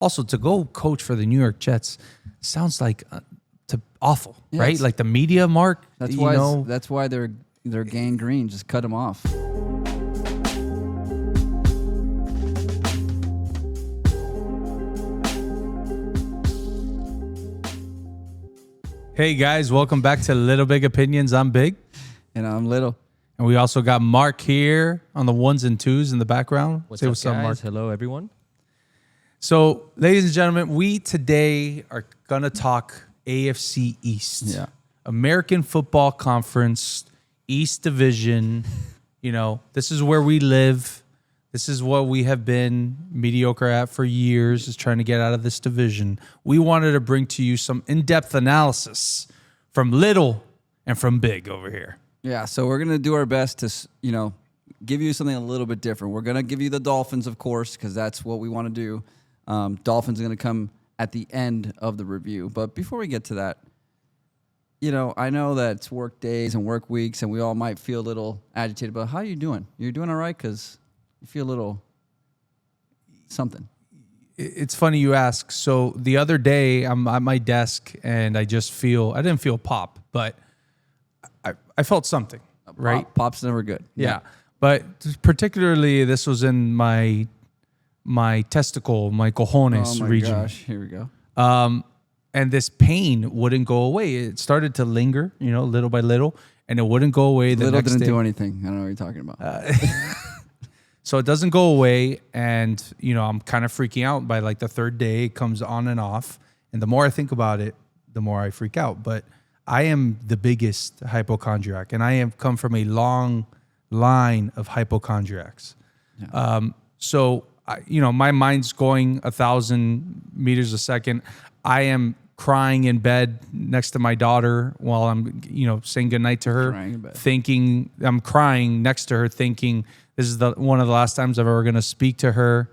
Also, to go coach for the New York Jets sounds like awful, Yeah, right? Like the media mark. That's why they're gangrene. Just cut them off. Hey guys, welcome back to Little Big Opinions. I'm Big. And I'm Little. And we also got Mark here on the ones and twos in the background. What's up, Mark? Hello, everyone. So, ladies and gentlemen, we today are going to talk AFC East. Yeah. American Football Conference, East Division. You know, this is where we live. This is what we have been mediocre at for years, is trying to get out of this division. We wanted to bring to you some in-depth analysis from Little and from Big over here. Yeah, so we're going to do our best to, give you something a little bit different. We're going to give you the Dolphins, of course, because that's what we want to do. Dolphins are going to come at the end of the review. But before we get to that, I know that it's work days and work weeks, and we all might feel a little agitated. But how are you doing? You're doing all right? Because you feel a little something. It's funny you ask. So the other day, I'm at my desk, and I didn't feel pop, but I felt something, right? Pop's never good. Yeah. But particularly, this was in my testicle, my cojones region. Oh, my gosh. Here we go. And this pain wouldn't go away. It started to linger, little by little, and it wouldn't go away. Little didn't do anything. I don't know what you're talking about. So it doesn't go away, and I'm kind of freaking out. By like the third day, it comes on and off, and the more I think about it, the more I freak out. But I am the biggest hypochondriac, and I have come from a long line of hypochondriacs. Yeah. So my mind's going 1,000 meters a second. I am crying in bed next to my daughter while I'm, saying goodnight to her, I'm crying next to her, thinking this is one of the last times I'm ever going to speak to her.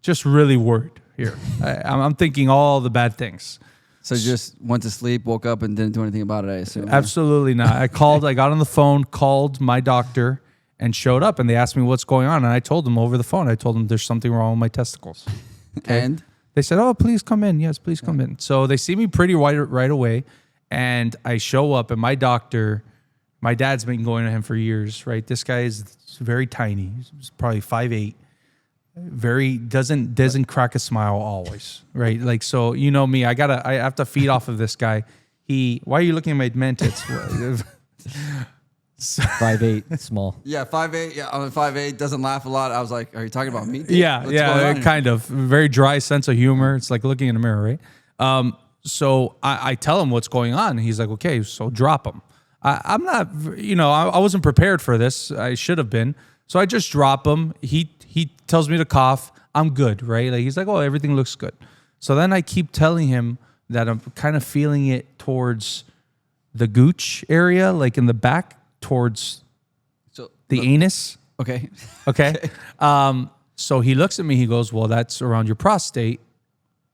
Just really worried here. I'm thinking all the bad things. So you just went to sleep, woke up, and didn't do anything about it, I assume. Absolutely not. I got on the phone, called my doctor, and showed up, and they asked me what's going on, and I told them over the phone. I told them there's something wrong with my testicles. Okay? And they said, "Oh, please come in." Yes, please come in. So they see me pretty right away, and I show up, and my dad's been going to him for years, right? This guy is very tiny. He's probably 5'8". Very doesn't crack a smile always, right? Like, so me, I have to feed off of this guy. Why are you looking at my man tits? 5'8", small. Yeah, 5'8". Yeah, I'm 5'8". Doesn't laugh a lot. I was like, "Are you talking about me?" Dude? Yeah, kind of. Very dry sense of humor. It's like looking in a mirror, right? So I tell him what's going on. He's like, "Okay, so drop him." I'm not, I wasn't prepared for this. I should have been. So I just drop him. He tells me to cough. I'm good, right? Like, he's like, "Oh, everything looks good." So then I keep telling him that I'm kind of feeling it towards the gooch area, like in the back, towards the anus. Okay. Okay. So he looks at me. He goes, "Well, that's around your prostate,"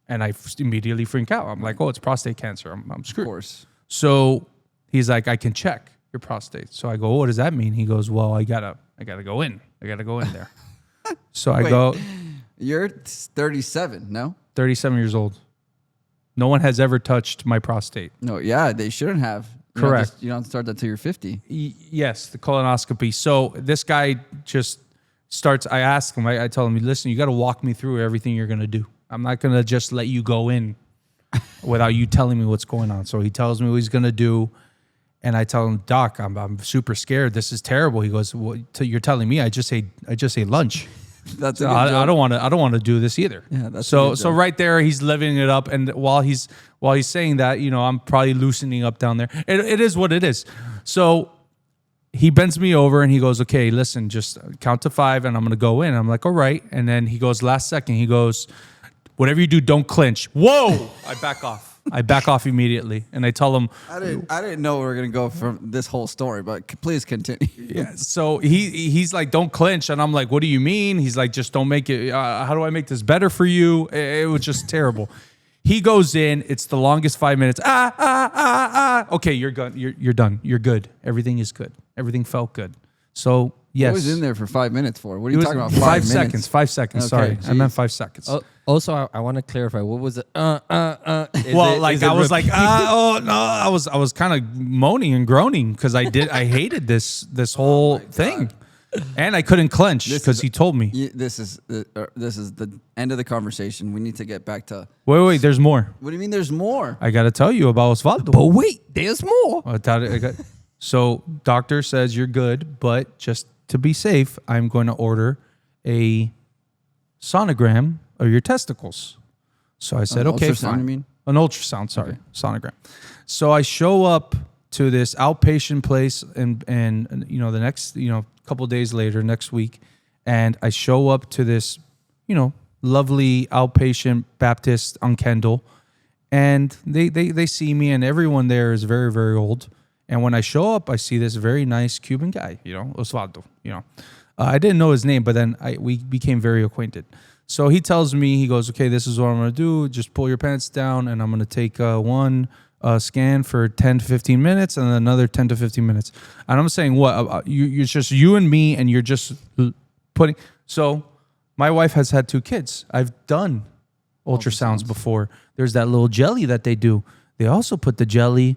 and I immediately freak out. I'm like, "Oh, it's prostate cancer. I'm screwed." Of course. So he's like, "I can check your prostate." So I go, "What does that mean?" He goes, "Well, I gotta go in. I gotta go in there." So I go. You're 37, no? 37 years old. No one has ever touched my prostate. No, yeah, they shouldn't have. Correct. You don't start that till you're 50. Yes, the colonoscopy. So this guy just starts. I ask him. I tell him, "Listen, you got to walk me through everything you're gonna do. I'm not gonna just let you go in without you telling me what's going on." So he tells me what he's gonna do. And I tell him, "Doc, I'm super scared. This is terrible." He goes, "Well, you're telling me I just ate lunch." That's I don't want to do this either. Yeah, that's so right there, he's living it up. And while he's saying that, I'm probably loosening up down there. It is what it is. So he bends me over and he goes, "Okay, listen, just count to 5 and I'm going to go in." I'm like, "All right." And then he goes, last second, he goes, "Whatever you do, don't clinch." Whoa! I back off. I back off immediately, and I tell him, I didn't know we were gonna go from this whole story, but please continue. Yeah. So he's like, "Don't clinch," and I'm like, "What do you mean?" He's like, "Just don't make it. How do I make this better for you?" It was just terrible. He goes in. It's the longest 5 minutes. Okay, you're done. You're done. You're good. Everything is good. Everything felt good. So Yes. What was in there for 5 minutes for? What are you talking about? 5 seconds. 5 seconds. Okay, sorry. geez. I meant 5 seconds. A Also, I want to clarify. What was it? Well, I was like, oh no, I was kind of moaning and groaning because I hated this whole thing, and I couldn't clench because he told me. This is the end of the conversation. We need to get back to. Wait, there's more. What do you mean? There's more. I got to tell you about Osvaldo. But wait, there's more. So doctor says you're good, but just to be safe, I'm going to order a sonogram of your testicles. So I said, okay, ultrasound, fine. you mean? An ultrasound, sorry, sonogram. So I show up to this outpatient place and the next, couple days later, next week, and I show up to this, lovely outpatient Baptist on Kendall, and they see me, and everyone there is very, very old. And when I show up, I see this very nice Cuban guy, Osvaldo, I didn't know his name, but then we became very acquainted. So he tells me, he goes, okay, this is what I'm going to do. Just pull your pants down, and I'm going to take one scan for 10 to 15 minutes and then another 10 to 15 minutes. And I'm saying, what? You're just you and me, and you're just putting... So my wife has had 2 kids. I've done ultrasounds before. There's that little jelly that they do. They also put the jelly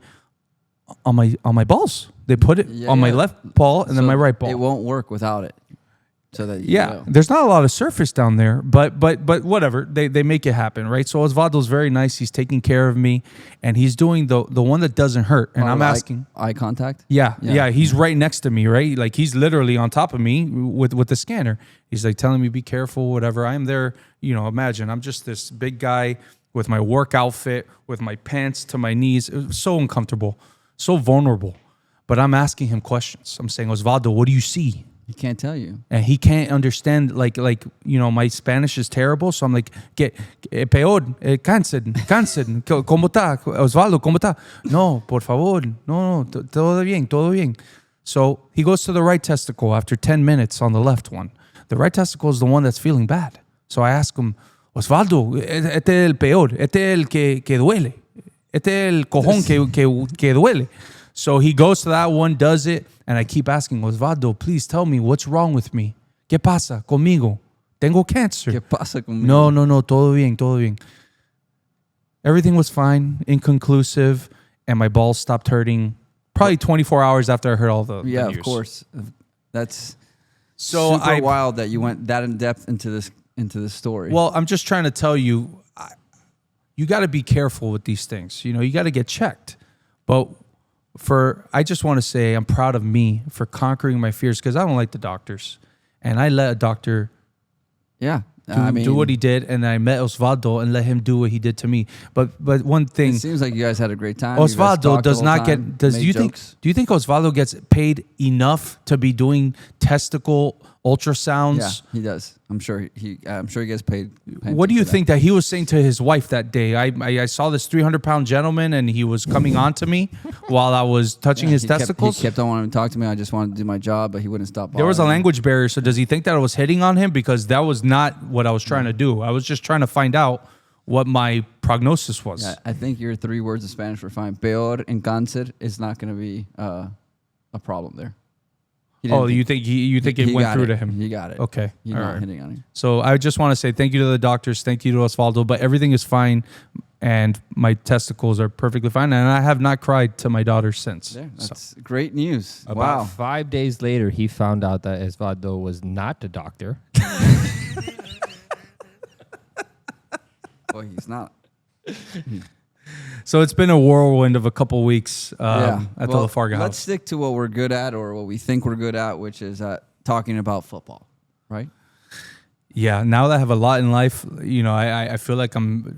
on my balls. They put it on my left ball and then my right ball. It won't work without it. So that there's not a lot of surface down there, but whatever, they make it happen, right? So Osvaldo's very nice. He's taking care of me, and he's doing the one that doesn't hurt. And I'm asking, eye contact. Yeah. He's right next to me, right? Like he's literally on top of me with the scanner. He's like telling me, be careful, whatever. I'm there, imagine I'm just this big guy with my work outfit, with my pants to my knees. It was so uncomfortable, so vulnerable. But I'm asking him questions. I'm saying, Osvaldo, what do you see? He can't tell you. And he can't understand, like my Spanish is terrible. So I'm like, peor, cáncer, ¿cómo está? Osvaldo, ¿cómo está? No, por favor, no, todo bien. So he goes to the right testicle after 10 minutes on the left one. The right testicle is the one that's feeling bad. So I ask him, Osvaldo, este es el peor, este es el que duele, este es el cojón que duele. So he goes to that one, does it, and I keep asking, Osvaldo, please tell me what's wrong with me. ¿Qué pasa conmigo? Tengo cancer. ¿Qué pasa conmigo? No, todo bien. Everything was fine, inconclusive, and my balls stopped hurting probably 24 hours after I heard all the news. Of course. That's so super wild that you went that in depth into this story. Well, I'm just trying to tell you, you got to be careful with these things. You got to get checked. But I just want to say I'm proud of me for conquering my fears, because I don't like the doctors, and I let a doctor do what he did, and I met Osvaldo and let him do what he did to me. But one thing, it seems like you guys had a great time. Osvaldo does not get. Do you think Osvaldo gets paid enough to be doing testicle ultrasounds? Yeah, he does. I'm sure he gets paid. What do you think that he was saying to his wife that day? I saw this 300-pound gentleman, and he was coming on to me while I was touching his testicles. He kept on wanting to talk to me. I just wanted to do my job, but he wouldn't stop. There was a language barrier. So does he think that I was hitting on him? Because that was not what I was trying to do. I was just trying to find out what my prognosis was. Yeah, I think your 3 words of Spanish were fine. Peor and cáncer is not going to be a problem there. You think it went through to him? He got it. Okay. He's not hitting on him. So I just want to say thank you to the doctors. Thank you to Osvaldo. But everything is fine, and my testicles are perfectly fine. And I have not cried to my daughter since. Yeah, that's great news. About 5 days later, he found out that Osvaldo was not a doctor. Well, he's not. So it's been a whirlwind of a couple weeks at the Lafarga house. Let's stick to what we're good at, or what we think we're good at, which is talking about football, right? Yeah, now that I have a lot in life, I feel like I'm,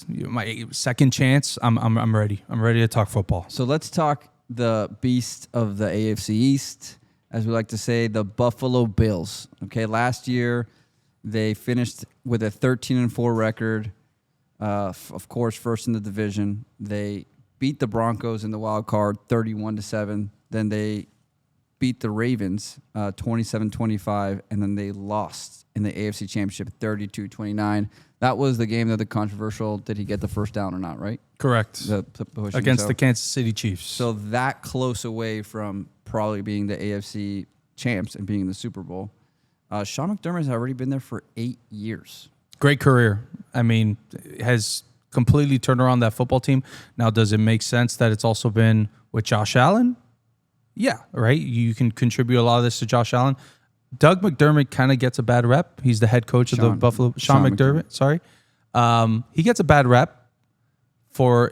my second chance. I'm ready. I'm ready to talk football. So let's talk the beast of the AFC East, as we like to say, the Buffalo Bills. Okay, last year they finished with a 13-4 record. Of course, first in the division. They beat the Broncos in the wild card 31-7. Then they beat the Ravens 27-25, and then they lost in the AFC Championship 32-29. That was the game that the controversial, did he get the first down or not, right? Correct. Against the Kansas City Chiefs. So that close away from probably being the AFC champs and being in the Super Bowl. Sean McDermott has already been there for 8 years. Great career. I mean, has completely turned around that football team. Now, does it make sense that it's also been with Josh Allen? Yeah, right. You can contribute a lot of this to Josh Allen. Doug McDermott kind of gets a bad rep. He's the head coach of the Buffalo. Sean McDermott. Sorry, he gets a bad rep for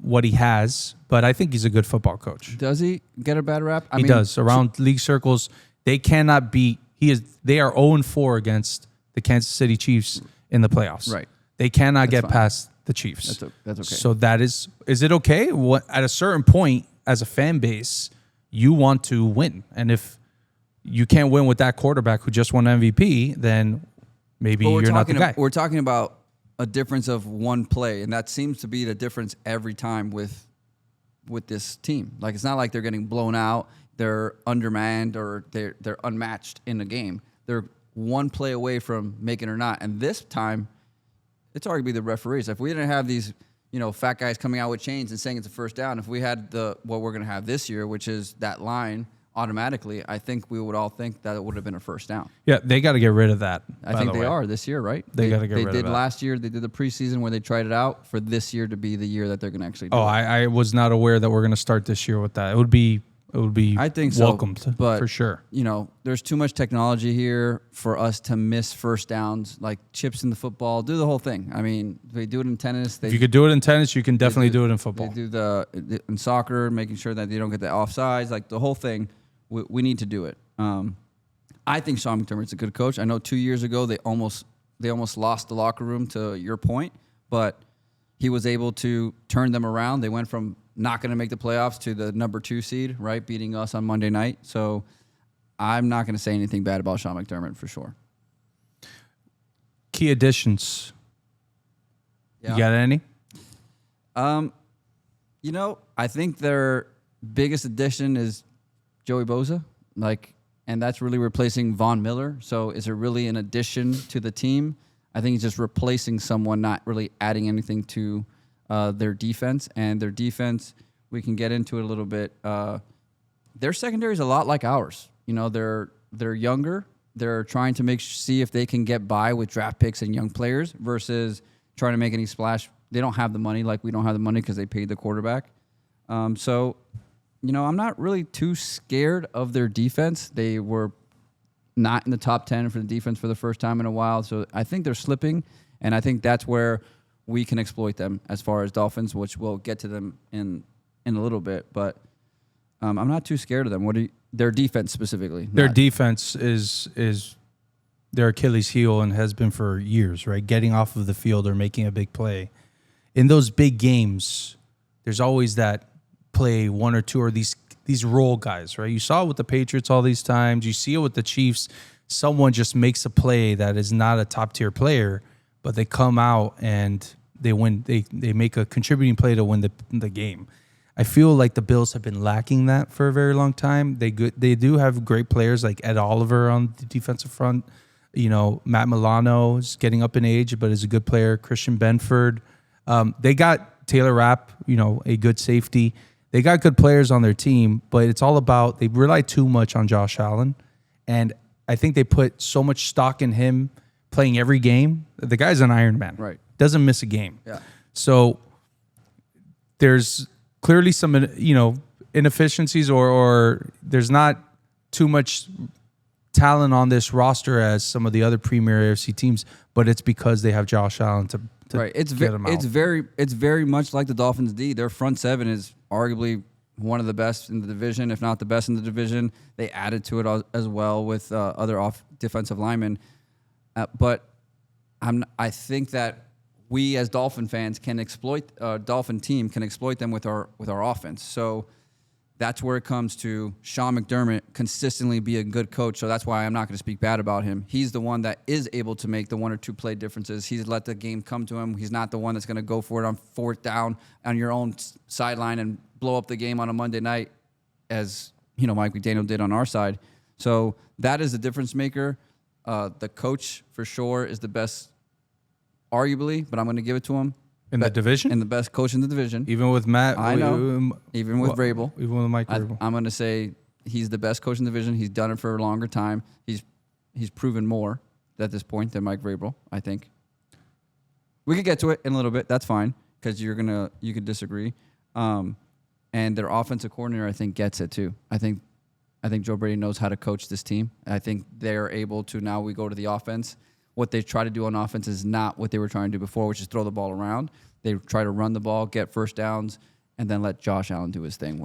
what he has, but I think he's a good football coach. Does he get a bad rep? He does. Around league circles, they cannot beat. They are 0-4 against the Kansas City Chiefs in the playoffs. Right. They cannot get fine. past the Chiefs. That's okay. So that is it okay? At a certain point, as a fan base, you want to win, and if you can't win with that quarterback who just won MVP, then maybe you're not the guy. We're talking about a difference of one play, and that seems to be the difference every time with this team. Like, it's not like they're getting blown out, they're undermanned, or they're unmatched in the game. They're one play away from making it or not. And this time, it's arguably the referees. If we didn't have these, fat guys coming out with chains and saying it's a first down, if we had what we're going to have this year, which is that line automatically, I think we would all think that it would have been a first down. Yeah, they got to get rid of that. I think they are this year, right? They got to get rid of that. They did last year. They did the preseason where they tried it out, for this year to be the year that they're going to actually do it. I was not aware that we're going to start this year with that. It would be I think so, welcomed, but for sure. There's too much technology here for us to miss first downs, like chips in the football. Do the whole thing. I mean, they do it in tennis. If you could do it in tennis, you can definitely do it in football. They do in soccer, making sure that they don't get the offsides, like the whole thing. We need to do it. I think Sean McDermott's a good coach. I know 2 years ago they almost lost the locker room, to your point, but he was able to turn them around. They went from not going to make the playoffs to the number 2 seed, right, beating us on Monday night. So I'm not going to say anything bad about Sean McDermott for sure. Key additions. Yeah. You got any? I think their biggest addition is Joey Bosa, and that's really replacing Von Miller. So is it really an addition to the team? I think he's just replacing someone, not really adding anything to their defense. And their defense, we can get into it a little bit. Their secondary is a lot like ours. They're younger. They're trying to see if they can get by with draft picks and young players versus trying to make any splash. They don't have the money, like we don't have the money because they paid the quarterback. So I'm not really too scared of their defense. They were not in the top 10 for the defense for the first time in a while. So I think they're slipping, and I think that's where we can exploit them as far as Dolphins, which we'll get to them in a little bit. But I'm not too scared of them. Their defense specifically? Their defense is their Achilles heel and has been for years, right? Getting off of the field or making a big play. In those big games, there's always that play, one or two, or these role guys, right? You saw it with the Patriots all these times. You see it with the Chiefs. Someone just makes a play that is not a top-tier player, but they come out and they win. They make a contributing play to win the game. I feel like the Bills have been lacking that for a very long time. They do have great players like Ed Oliver on the defensive front. Matt Milano is getting up in age, but is a good player. Christian Benford. They got Taylor Rapp, a good safety. They got good players on their team, but it's all about they rely too much on Josh Allen. And I think they put so much stock in him playing every game. The guy's an Iron Man. Right. Doesn't miss a game. Yeah. So there's clearly some, inefficiencies or there's not too much talent on this roster as some of the other premier AFC teams, but it's because they have Josh Allen to right. It's get him out. It's very much like the Dolphins D. Their front seven is arguably one of the best in the division, if not the best in the division. They added to it as well with other defensive linemen. But I think that we as Dolphin fans can exploit Dolphin team can exploit them with our offense. So that's where it comes to Sean McDermott consistently be a good coach. So that's why I'm not going to speak bad about him. He's the one that is able to make the 1 or 2 play differences. He's let the game come to him. He's not the one that's going to go for it on 4th down on your own sideline and blow up the game on a Monday night, as Mike McDaniel did on our side. So that is the difference maker. The coach for sure is the best, arguably, but I'm going to give it to him. In the division? And the best coach in the division. Even with Matt? I know. Even with Vrabel. Even with Mike Vrabel. I'm going to say he's the best coach in the division. He's done it for a longer time. He's proven more at this point than Mike Vrabel, I think. We could get to it in a little bit. That's fine because you could disagree. And their offensive coordinator, I think, gets it too. I think Joe Brady knows how to coach this team. I think they're able to now. We go to the offense. What they try to do on offense is not what they were trying to do before, which is throw the ball around. They try to run the ball, get first downs, and then let Josh Allen do his thing.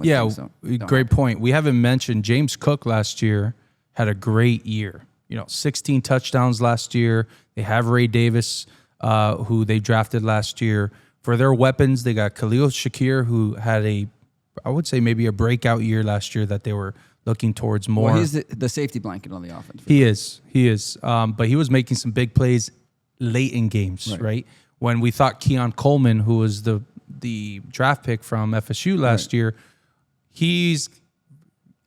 Great point. We haven't mentioned James Cook last year had a great year. 16 touchdowns last year. They have Ray Davis, who they drafted last year. For their weapons, they got Khalil Shakir, who had I would say maybe a breakout year last year that they were looking towards more. Well, he's the safety blanket on the offense. He is. But he was making some big plays late in games, right? When we thought Keon Coleman, who was the draft pick from FSU last year, he's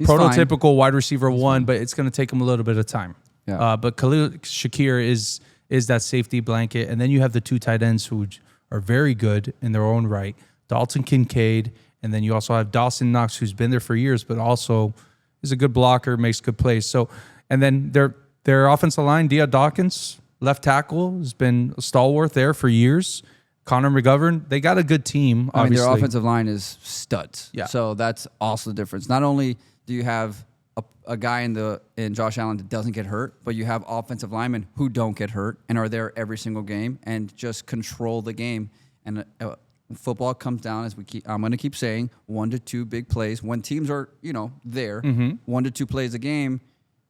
prototypical fine. wide receiver one, but it's going to take him a little bit of time. Yeah. But Khalil Shakir is that safety blanket. And then you have the two tight ends who are very good in their own right, Dalton Kincaid, and then you also have Dawson Knox, who's been there for years, but also is a good blocker, makes good plays. So, and then their offensive line, Dia Dawkins, left tackle, has been a stalwart there for years. Connor McGovern, they got a good team, obviously. Their offensive line is studs. Yeah. So that's also the difference. Not only do you have a guy in Josh Allen that doesn't get hurt, but you have offensive linemen who don't get hurt and are there every single game and just control the game. And football comes down, I'm going to keep saying, 1 to 2 big plays. When teams are, there, 1 to 2 plays a game,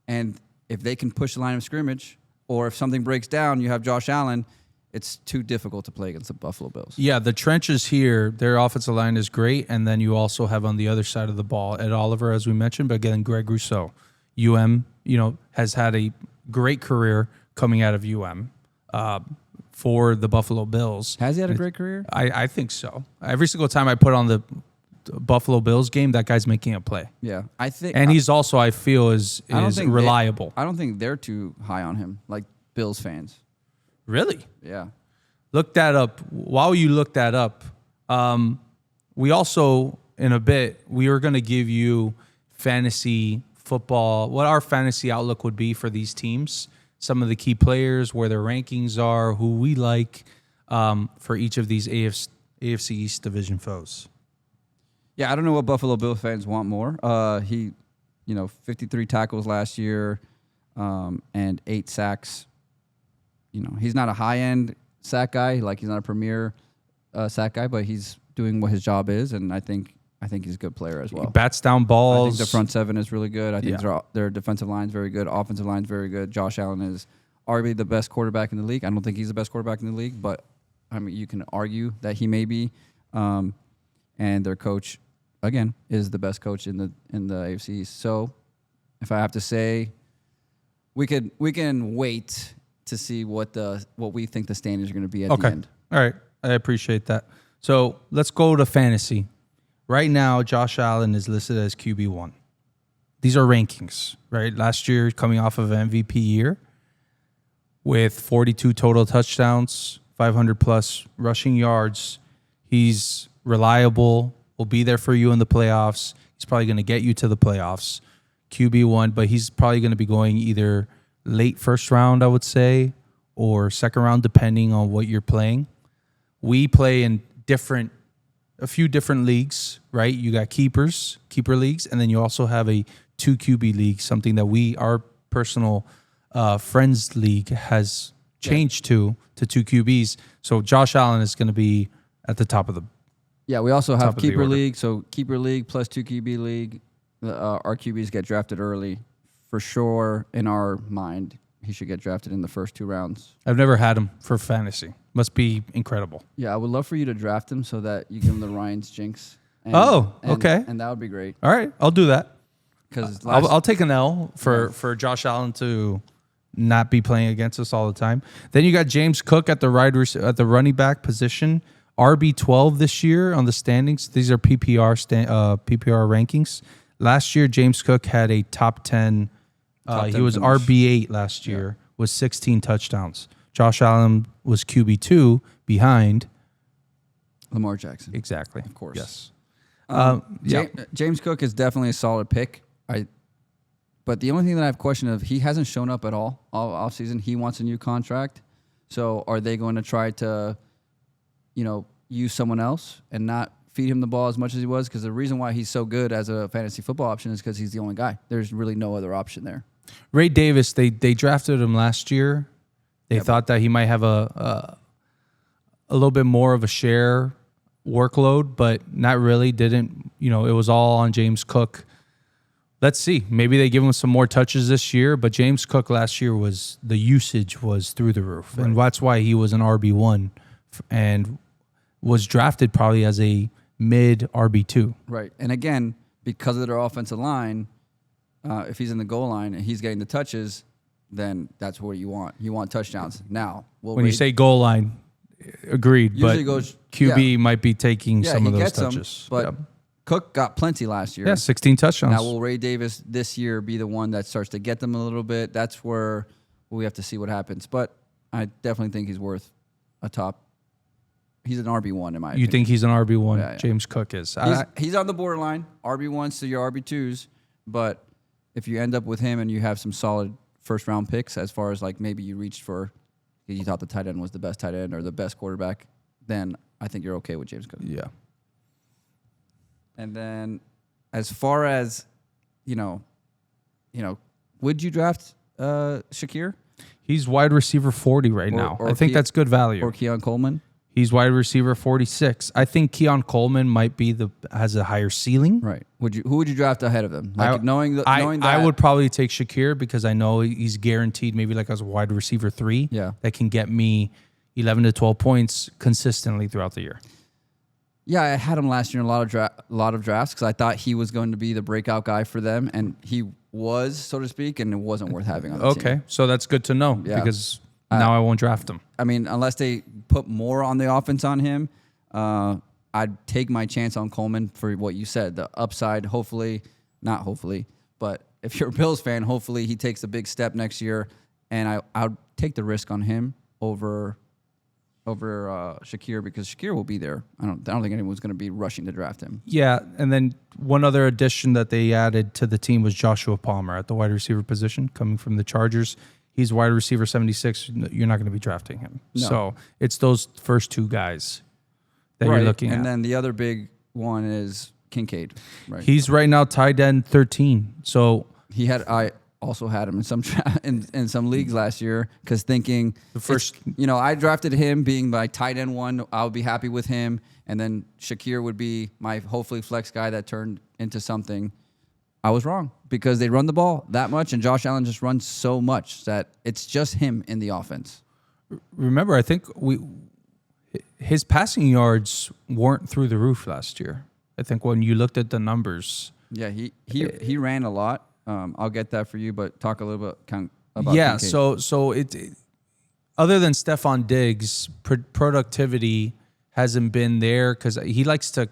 and if they can push the line of scrimmage, or if something breaks down, you have Josh Allen, it's too difficult to play against the Buffalo Bills. Yeah, the trenches here, their offensive line is great, and then you also have on the other side of the ball, Ed Oliver, as we mentioned, but again, Greg Rousseau. Has had a great career coming out of for the Buffalo Bills. Has he had a great career? I think so. Every single time I put on the Buffalo Bills game, that guy's making a play. Yeah, I think, and he's also, I feel, is reliable. I don't think they're too high on him, like Bills fans. Really? Yeah. Look that up. While you look that up, we also, in a bit, we are going to give you fantasy football, what our fantasy outlook would be for these teams, some of the key players, where their rankings are, who we like for each of these AFC East division foes. Yeah, I don't know what Buffalo Bills fans want more. 53 tackles last year and 8 sacks. He's not a high-end sack guy. Like, he's not a premier sack guy, but he's doing what his job is, and I think he's a good player as well. He bats down balls. I think the front seven is really good. I think their defensive line is very good. Offensive line is very good. Josh Allen is arguably the best quarterback in the league. I don't think he's the best quarterback in the league, but you can argue that he may be. And their coach, again, is the best coach in the AFC East. So, if I have to say, we can wait to see what we think the standings are going to be at the end. All right. I appreciate that. So let's go to fantasy. Right now, Josh Allen is listed as QB1. These are rankings, right? Last year, coming off of an MVP year with 42 total touchdowns, 500-plus rushing yards. He's reliable, will be there for you in the playoffs. He's probably going to get you to the playoffs. QB1, but he's probably going to be going either late first round, I would say, or second round, depending on what you're playing. We play in a few different leagues, right? You got keeper leagues, and then you also have a 2 QB league, something that our personal friends league has changed to 2 QBs. So Josh Allen is going to be at the top of the. Yeah, we also have keeper league. So keeper league plus 2 QB league. Our QBs get drafted early. For sure, in our mind, he should get drafted in the first 2 rounds. I've never had him for fantasy. Must be incredible. Yeah, I would love for you to draft him so that you give him the Ryan's jinx. Okay. And that would be great. All right, I'll do that. Because I'll take an L for Josh Allen to not be playing against us all the time. Then you got James Cook at the running back position, RB12 this year on the standings. These are PPR rankings. Last year, James Cook had a top 10. He was finish. RB8 last year with 16 touchdowns. Josh Allen was QB2 behind Lamar Jackson. Exactly. Of course. Yes. James Cook is definitely a solid pick. But the only thing that I have question of, he hasn't shown up at all offseason. He wants a new contract. So are they going to try to use someone else and not feed him the ball as much as he was, because the reason why he's so good as a fantasy football option is because he's the only guy. There's really no other option there. Ray Davis, they drafted him last year. They thought that he might have a little bit more of a share workload, but not really. Didn't, it was all on James Cook. Let's see. Maybe they give him some more touches this year, but James Cook last year the usage was through the roof. Right. And that's why he was an RB1 and was drafted probably as a mid RB2. Right. And again, because of their offensive line, if he's in the goal line and he's getting the touches, then that's what you want. You want touchdowns. Now, when you say goal line, agreed, but QB might be taking some of those touches. But Cook got plenty last year. Yeah, 16 touchdowns. Now, will Ray Davis this year be the one that starts to get them a little bit? That's where we have to see what happens. But I definitely think he's worth a top. He's an RB1 in my opinion. You think he's an RB1? Yeah. James Cook is. He's on the borderline, RB1s to your RB2s. But if you end up with him and you have some solid first-round picks, as far as like maybe you reached for, you thought the tight end was the best tight end or the best quarterback, then I think you're okay with James Cook. Yeah. And then as far as, would you draft Shakir? He's wide receiver 40 right now. I think that's good value. Or Keon Coleman? He's wide receiver 46. I think Keon Coleman might be has a higher ceiling. Right. Who would you draft ahead of him? Like knowing that I would probably take Shakir because I know he's guaranteed maybe like as a wide receiver 3 that can get me 11 to 12 points consistently throughout the year. Yeah, I had him last year in a lot of drafts because I thought he was going to be the breakout guy for them, and he was, so to speak, and it wasn't worth having on the team. Okay, so that's good to know because now I won't draft him. I mean, unless they put more on the offense on him, I'd take my chance on Coleman for what you said, the upside. Not hopefully, but if you're a Bills fan, hopefully he takes a big step next year, and I'll take the risk on him over Shakir because Shakir will be there. I don't think anyone's going to be rushing to draft him. Yeah, and then one other addition that they added to the team was Joshua Palmer at the wide receiver position, coming from the Chargers. He's wide receiver 76. You're not going to be drafting him. No. So it's those first two guys that you're looking at. And then the other big one is Kincaid. Right. He's right now tight end 13. So I also had him in some in some leagues last year because thinking the first, I drafted him being my tight end 1. I would be happy with him, and then Shakir would be my hopefully flex guy that turned into something. I was wrong because they run the ball that much, and Josh Allen just runs so much that it's just him in the offense. Remember, I think his passing yards weren't through the roof last year. I think when you looked at the numbers, he ran a lot. I'll get that for you, but talk a little bit about Kincaid. So it other than Stephon Diggs, productivity hasn't been there because he likes to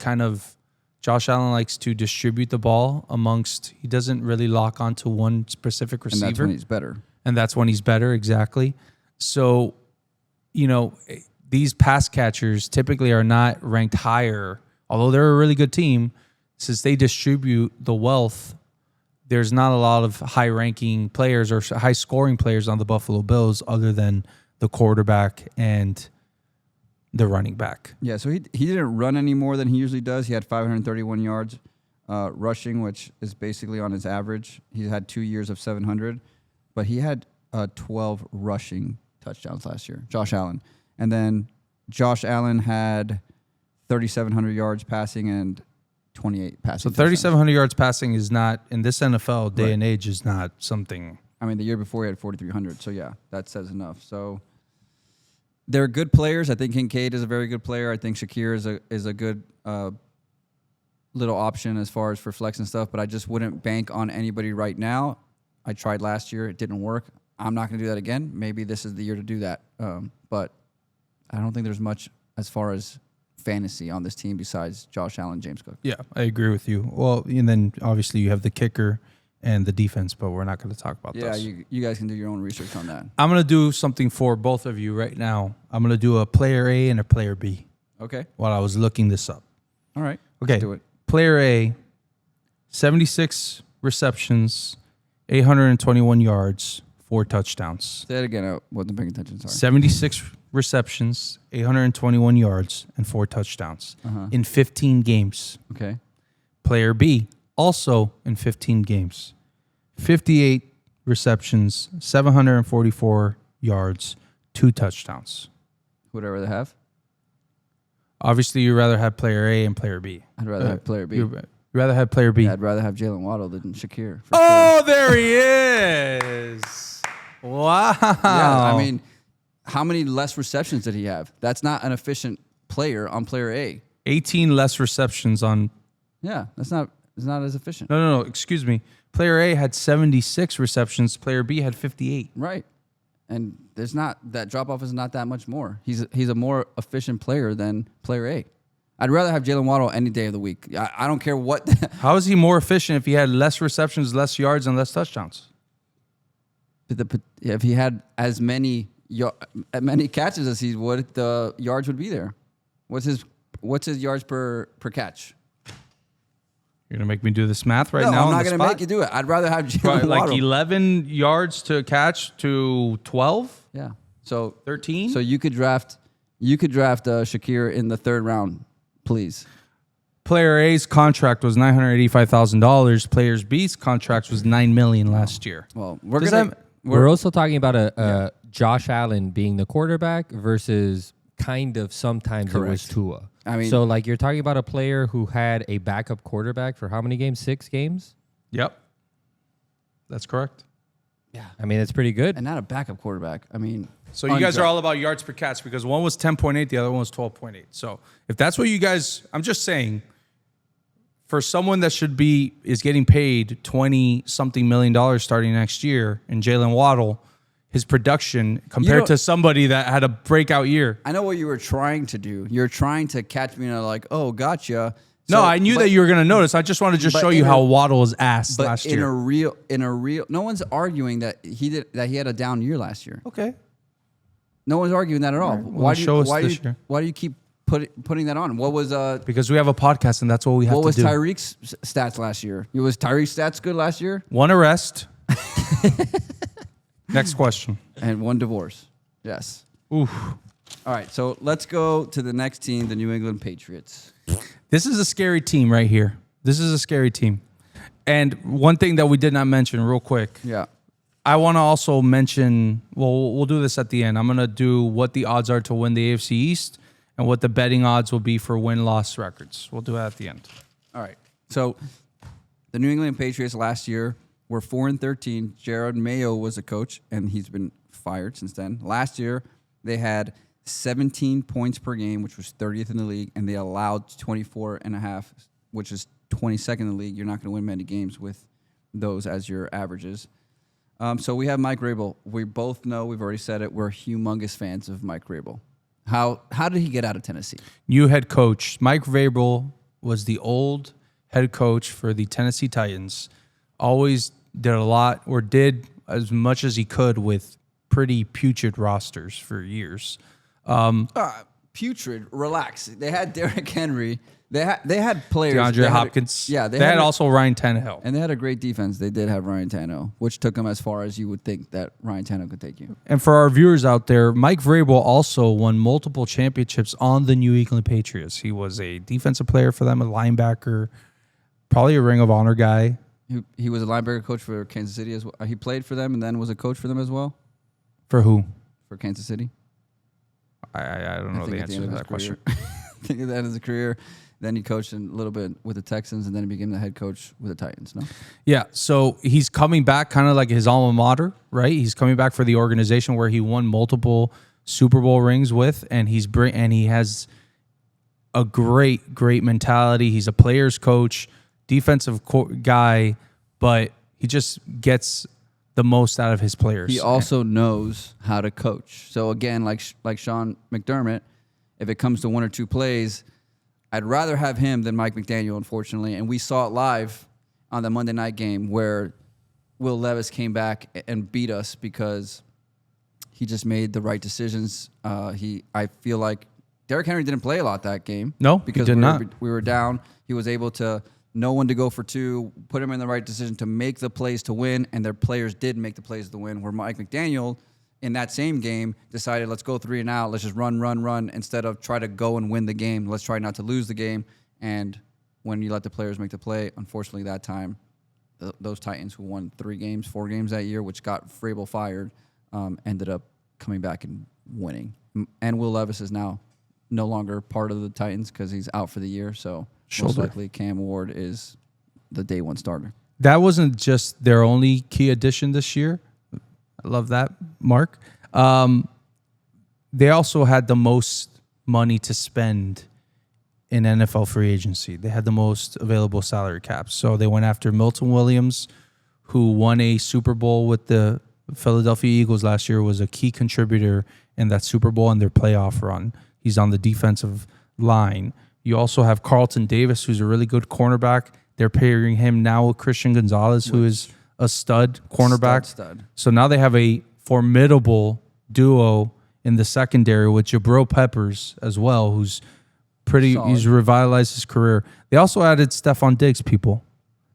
Josh Allen likes to distribute the ball amongst. He doesn't really lock onto one specific receiver. And that's when he's better. And that's when he's better, exactly. So, these pass catchers typically are not ranked higher, although they're a really good team. Since they distribute the wealth, there's not a lot of high-ranking players or high-scoring players on the Buffalo Bills other than the quarterback and the running back. Yeah, so he didn't run any more than he usually does. He had 531 yards rushing, which is basically on his average. He had 2 years of 700, but he had 12 rushing touchdowns last year, Josh Allen. And then Josh Allen had 3,700 yards passing and 28 passing. So 3,700 yards passing is not, in this NFL day and age, is not something. I mean, the year before he had 4,300. So, yeah, that says enough. So, they're good players. I think Kincaid is a very good player. I think Shakir is a good little option as far as for flex and stuff, but I just wouldn't bank on anybody right now. I tried last year. It didn't work. I'm not going to do that again. Maybe this is the year to do that. But I don't think there's much as far as fantasy on this team besides Josh Allen, James Cook. Yeah, I agree with you. Well, and then obviously you have the kicker and the defense, but we're not going to talk about those. Yeah, you guys can do your own research on that. I'm going to do something for both of you right now. I'm going to do a player A and a player B. Okay. While I was looking this up. All right. Okay. Let's do it. Player A, 76 receptions, 821 yards, 4 touchdowns. Say it again. I wasn't paying attention. Sorry. 76 receptions, 821 yards, and 4 touchdowns in 15 games. Okay. Player B, also in 15 games, 58 receptions, 744 yards, 2 touchdowns. Who would I rather have? Obviously, you'd rather have player A and player B. I'd rather have player B. You'd rather have player B. Yeah, I'd rather have Jalen Waddle than Shakir. Oh, there he is. Wow. Yeah, I mean, how many less receptions did he have? That's not an efficient player on player A. 18 less receptions on. Yeah, it's not as efficient. No. Excuse me. Player A had 76 receptions. Player B had 58. Right. And there's not that drop off is not that much more. He's a more efficient player than player A. I'd rather have Jalen Waddle any day of the week. I don't care what. How is he more efficient if he had less receptions, less yards, and less touchdowns? If he had as many catches as he would, the yards would be there. What's his yards per catch? You're gonna make me do this math right No, now. I'm not gonna make you do it. I'd rather have Jalen like Waddle. 11 yards to catch to 12, Yeah. So 13. So you could draft Shakir in the 3rd round, please. Player A's contract was $985,000. Player B's contract was $9 million last year. Well, We're also talking about a Josh Allen being the quarterback versus kind of sometimes it was Tua. I mean, so like you're talking about a player who had a backup quarterback for how many games? 6 games? Yep. That's correct. yeah. I mean, that's pretty good. And not a backup quarterback. I mean, So you guys are all about yards per catch because one was 10.8, the other one was 12.8. So if that's what you guys, I'm just saying, for someone that is getting paid $20-something million starting next year, and Jalen Waddle, his production compared to somebody that had a breakout year. I know what you were trying to do. You're trying to catch me and like, oh, gotcha. No, I knew that you were going to notice. I just wanted to just show you how Waddle was ass last year. In a real, no one's arguing that he had a down year last year. Okay. No one's arguing that at all. Well, Why do you keep putting that on? What was Because we have a podcast and that's what we have to do. What was Tyreek's stats last year? Was Tyreek's stats good last year? 1 arrest. Next question. And 1 divorce. Yes. Oof. All right, so let's go to the next team, the New England Patriots. This is a scary team right here. This is a scary team. And one thing that we did not mention real quick. Yeah. I want to also mention, well, we'll do this at the end. I'm going to do what the odds are to win the AFC East and what the betting odds will be for win-loss records. We'll do that at the end. All right. So the New England Patriots last year were 4-13. Jared Mayo was a coach, and he's been fired since then. Last year, they had 17 points per game, which was 30th in the league, and they allowed 24.5, which is 22nd in the league. You're not going to win many games with those as your averages. So we have Mike Vrabel. We both know, we've already said it, we're humongous fans of Mike Vrabel. How did he get out of Tennessee? New head coach. Mike Vrabel was the old head coach for the Tennessee Titans. Always did a lot, or did as much as he could with pretty putrid rosters for years. Putrid, relax. They had Derrick Henry. They had players. DeAndre Hopkins. They had also Ryan Tannehill. And they had a great defense. They did have Ryan Tannehill, which took them as far as you would think that Ryan Tannehill could take you. And for our viewers out there, Mike Vrabel also won multiple championships on the New England Patriots. He was a defensive player for them, a linebacker, probably a Ring of Honor guy. He was a linebacker coach for Kansas City as well. He played for them and then was a coach for them as well. For who? For Kansas City. I don't know the answer to that question. I think at the end of his career, then he coached a little bit with the Texans, and then he became the head coach with the Titans, no? Yeah, so he's coming back kind of like his alma mater, right? He's coming back for the organization where he won multiple Super Bowl rings with, and he has a great mentality. He's a player's coach, defensive guy, but he just gets the most out of his players. He also knows how to coach. So again, like Sean McDermott, if it comes to 1 or 2 plays, I'd rather have him than Mike McDaniel, unfortunately. And we saw it live on the Monday night game where Will Levis came back and beat us because he just made the right decisions. I feel like Derrick Henry didn't play a lot that game. No, because he did not. We were down. He was able to know when to go for 2, put him in the right decision to make the plays to win, and their players did make the plays to win, where Mike McDaniel in that same game decided, let's go 3 and out, let's just run, instead of try to go and win the game. Let's try not to lose the game. And when you let the players make the play, unfortunately that time, those Titans who won 4 games that year, which got Vrabel fired, ended up coming back and winning. And Will Levis is now no longer part of the Titans because he's out for the year. So most likely Cam Ward is the day one starter. That wasn't just their only key addition this year. I love that, Mark. They also had the most money to spend in NFL free agency. They had the most available salary caps. So they went after Milton Williams, who won a Super Bowl with the Philadelphia Eagles last year, was a key contributor in that Super Bowl and their playoff run. He's on the defensive line. You also have Carlton Davis, who's a really good cornerback. They're pairing him now with Christian Gonzalez, who is a stud cornerback. Stud. So now they have a formidable duo in the secondary with Jabril Peppers as well, who's Solid. He's revitalized his career. They also added Stephon Diggs, people.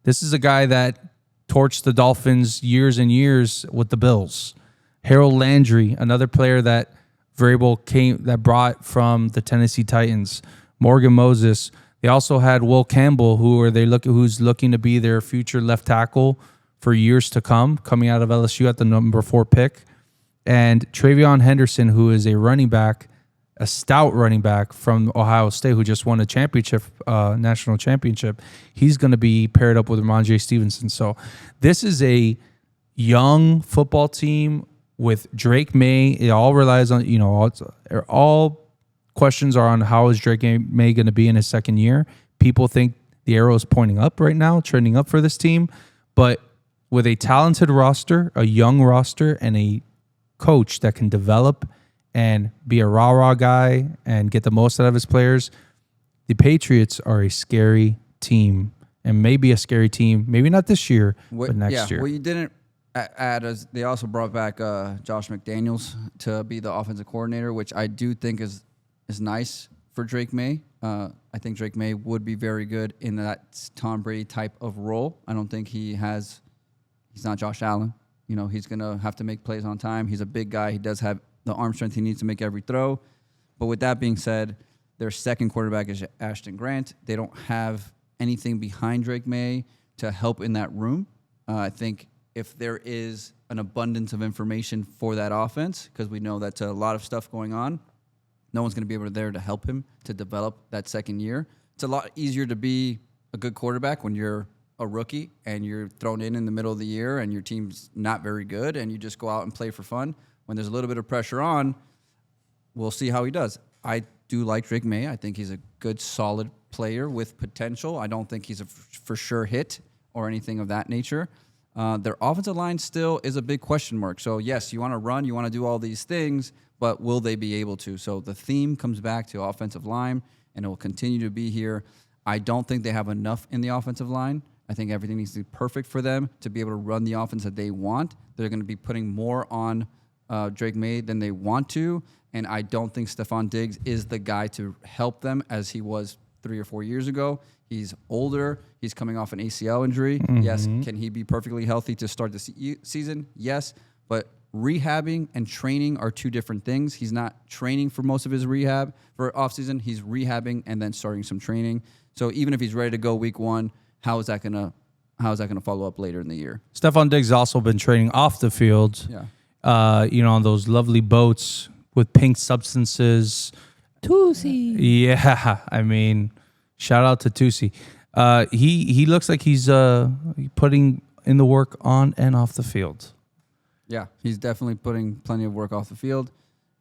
This is a guy that torched the Dolphins years and years with the Bills. Harold Landry, another player that Vrabel brought from the Tennessee Titans. Morgan Moses. They also had Will Campbell, who's looking to be their future left tackle for years to come, coming out of LSU at the number 4 pick. And Travion Henderson, who is a running back, a stout running back from Ohio State, who just won a championship, national championship. He's going to be paired up with Ramondre Stevenson. So this is a young football team with Drake May. It all relies on, all questions are on how is Drake May going to be in his second year. People think the arrow is pointing up right now, trending up for this team. But with a talented roster, a young roster, and a coach that can develop and be a rah-rah guy and get the most out of his players, the Patriots are a scary team, and maybe a scary team, maybe not this year, but next year. What you didn't add is they also brought back Josh McDaniels to be the offensive coordinator, which I do think is nice for Drake May. I think Drake May would be very good in that Tom Brady type of role. I don't think he's not Josh Allen. He's going to have to make plays on time. He's a big guy. He does have the arm strength he needs to make every throw. But with that being said, their second quarterback is Ashton Grant. They don't have anything behind Drake May to help in that room. I think if there is an abundance of information for that offense, because we know that's a lot of stuff going on, no one's going to be able to help him to develop that second year. It's a lot easier to be a good quarterback when you're a rookie and you're thrown in the middle of the year and your team's not very good and you just go out and play for fun. When there's a little bit of pressure on, we'll see how he does. I do like Drake May. I think he's a good, solid player with potential. I don't think he's a for sure hit or anything of that nature. Their offensive line still is a big question mark. So, yes, you want to run, you want to do all these things, but will they be able to? So the theme comes back to offensive line, and it will continue to be here. I don't think they have enough in the offensive line. I think everything needs to be perfect for them to be able to run the offense that they want. They're going to be putting more on Drake May than they want to, and I don't think Stephon Diggs is the guy to help them as he was 3 or 4 years ago. He's older. He's coming off an ACL injury. Mm-hmm. Yes, can he be perfectly healthy to start the season? Yes, but rehabbing and training are two different things. He's not training for most of his rehab for offseason. He's rehabbing and then starting some training. So even if he's ready to go week 1, how is that gonna follow up later in the year? Stephon Diggs also been training off the field. Yeah. On those lovely boats with pink substances. Tusi. Yeah, I mean, shout out to Tusi. He looks like he's putting in the work on and off the field. Yeah, he's definitely putting plenty of work off the field.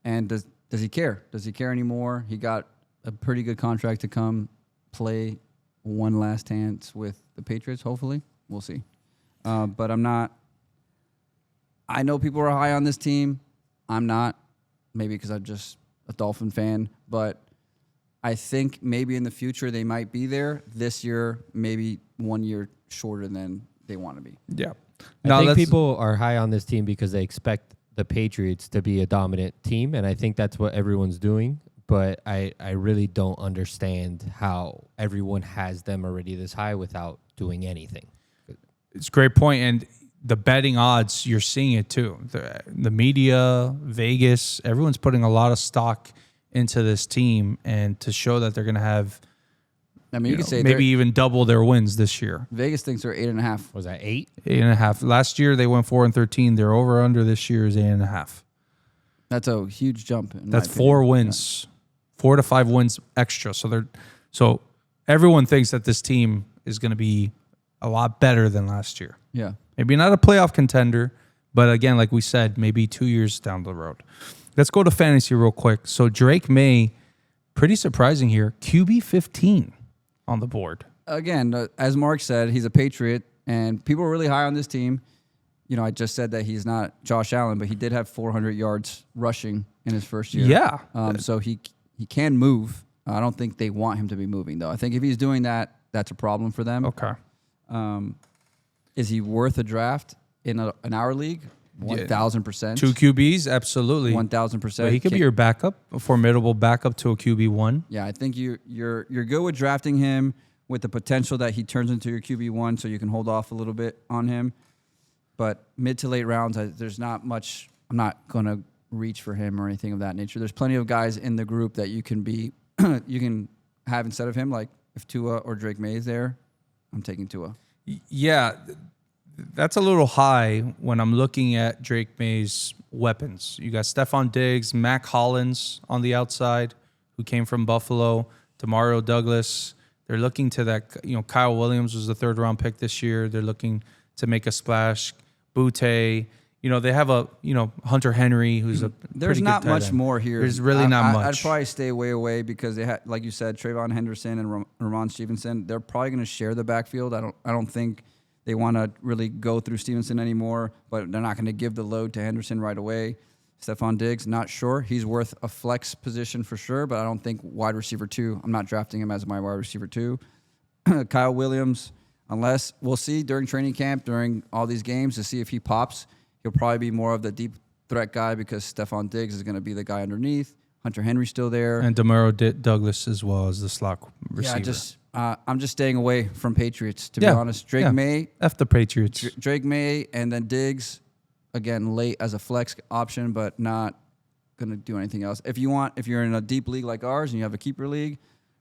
And does he care? Does he care anymore? He got a pretty good contract to come play one last chance with the Patriots, hopefully. We'll see. But I'm not. I know people are high on this team. I'm not. Maybe because I'm just a Dolphin fan. But I think maybe in the future they might be there. This year, maybe 1 year shorter than they want to be. Yeah. I think people are high on this team because they expect the Patriots to be a dominant team, and I think that's what everyone's doing. But I really don't understand how everyone has them already this high without doing anything. It's a great point. And the betting odds, you're seeing it too. The media, Vegas, everyone's putting a lot of stock into this team, and to show that they're going to have, I mean, you could say maybe even double their wins this year. Vegas thinks they're 8.5. Was that 8? 8.5. Last year they went 4-13. Their over under this year is 8.5. That's a huge jump. That's 4 wins, 4 to 5 wins extra. So everyone thinks that this team is going to be a lot better than last year. Yeah. Maybe not a playoff contender, but again, like we said, maybe 2 years down the road. Let's go to fantasy real quick. So Drake May, pretty surprising here, QB 15 on the board. Again, as Mark said, he's a Patriot, and people are really high on this team. You know, I just said that he's not Josh Allen, but he did have 400 yards rushing in his first year. Yeah. So he can move. I don't think they want him to be moving, though. I think if he's doing that, that's a problem for them. Okay. Is he worth a draft in an hour league? 1,000%. 2 QBs, absolutely. 1,000%. But he could be your backup, a formidable backup to a QB1. Yeah, I think you're good with drafting him with the potential that he turns into your QB1, so you can hold off a little bit on him. But mid to late rounds, there's not much. I'm not going to reach for him or anything of that nature. There's plenty of guys in the group that you can have instead of him. Like if Tua or Drake May is there, I'm taking Tua. Yeah, that's a little high when I'm looking at Drake May's weapons. You got Stephon Diggs, Mac Hollins on the outside, who came from Buffalo, Demario Douglas. They're looking to that, Kyle Williams was the 3rd round pick this year. They're looking to make a splash. Butte, they have Hunter Henry, who's a There's pretty not good tight much end. more here. There's really not much. I'd probably stay way away because they had, like you said, Trayvon Henderson and Ramon Stevenson. They're probably going to share the backfield. I don't think they want to really go through Stevenson anymore, but they're not going to give the load to Henderson right away. Stephon Diggs, not sure. He's worth a flex position for sure, but I don't think wide receiver 2. I'm not drafting him as my wide receiver 2. Kyle Williams, unless we'll see during training camp, during all these games to see if he pops. He'll probably be more of the deep threat guy because Stephon Diggs is going to be the guy underneath. Hunter Henry's still there. And Demario Douglas as well as the slot receiver. Yeah, I'm just staying away from Patriots, to be honest. Drake May. F the Patriots. Drake May and then Diggs, again, late as a flex option, but not going to do anything else. If you're in a deep league like ours and you have a keeper league,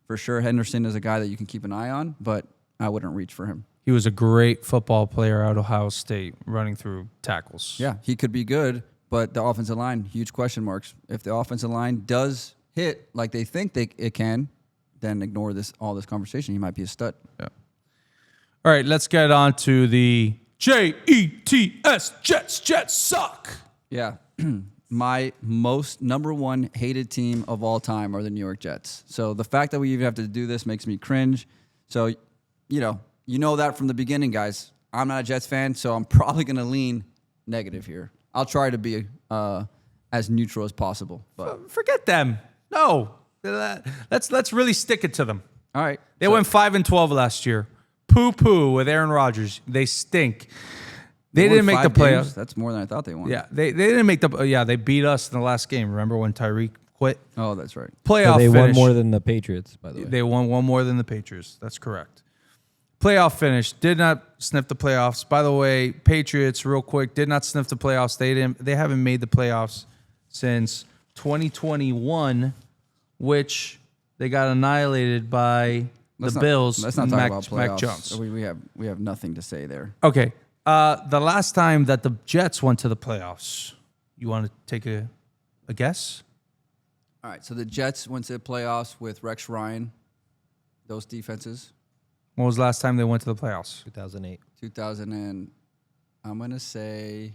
for sure Henderson is a guy that you can keep an eye on, but I wouldn't reach for him. He was a great football player out of Ohio State, running through tackles. Yeah, he could be good, but the offensive line, huge question marks. If the offensive line does hit like they think it can, then ignore all this conversation. He might be a stud. Yeah. All right, let's get on to the Jets. Jets suck. Yeah. My number 1 hated team of all time are the New York Jets. So the fact that we even have to do this makes me cringe. So, you know that from the beginning, guys. I'm not a Jets fan, so I'm probably going to lean negative here. I'll try to be as neutral as possible. But forget them. No. Let's really stick it to them. All right. They went 5-12 last year. Poo with Aaron Rodgers. They stink. They didn't make the playoffs. Games? That's more than I thought they won. Yeah, they didn't make the. Yeah, they beat us in the last game. Remember when Tyreek quit? Oh, that's right. Playoff. So they finish. won more than the Patriots, by the way. They won one more than the Patriots. That's correct. Playoff finish. Did not sniff the playoffs. By the way, Patriots, real quick, did not sniff the playoffs. They haven't made the playoffs since 2021, which they got annihilated by the Bills. Let's not talk about playoffs. Mac Jones. We have nothing to say there. Okay. The last time that the Jets went to the playoffs, you want to take a guess? All right. So the Jets went to the playoffs with Rex Ryan. Those defenses. When was the last time they went to the playoffs? 2008. 2000 and I'm going to say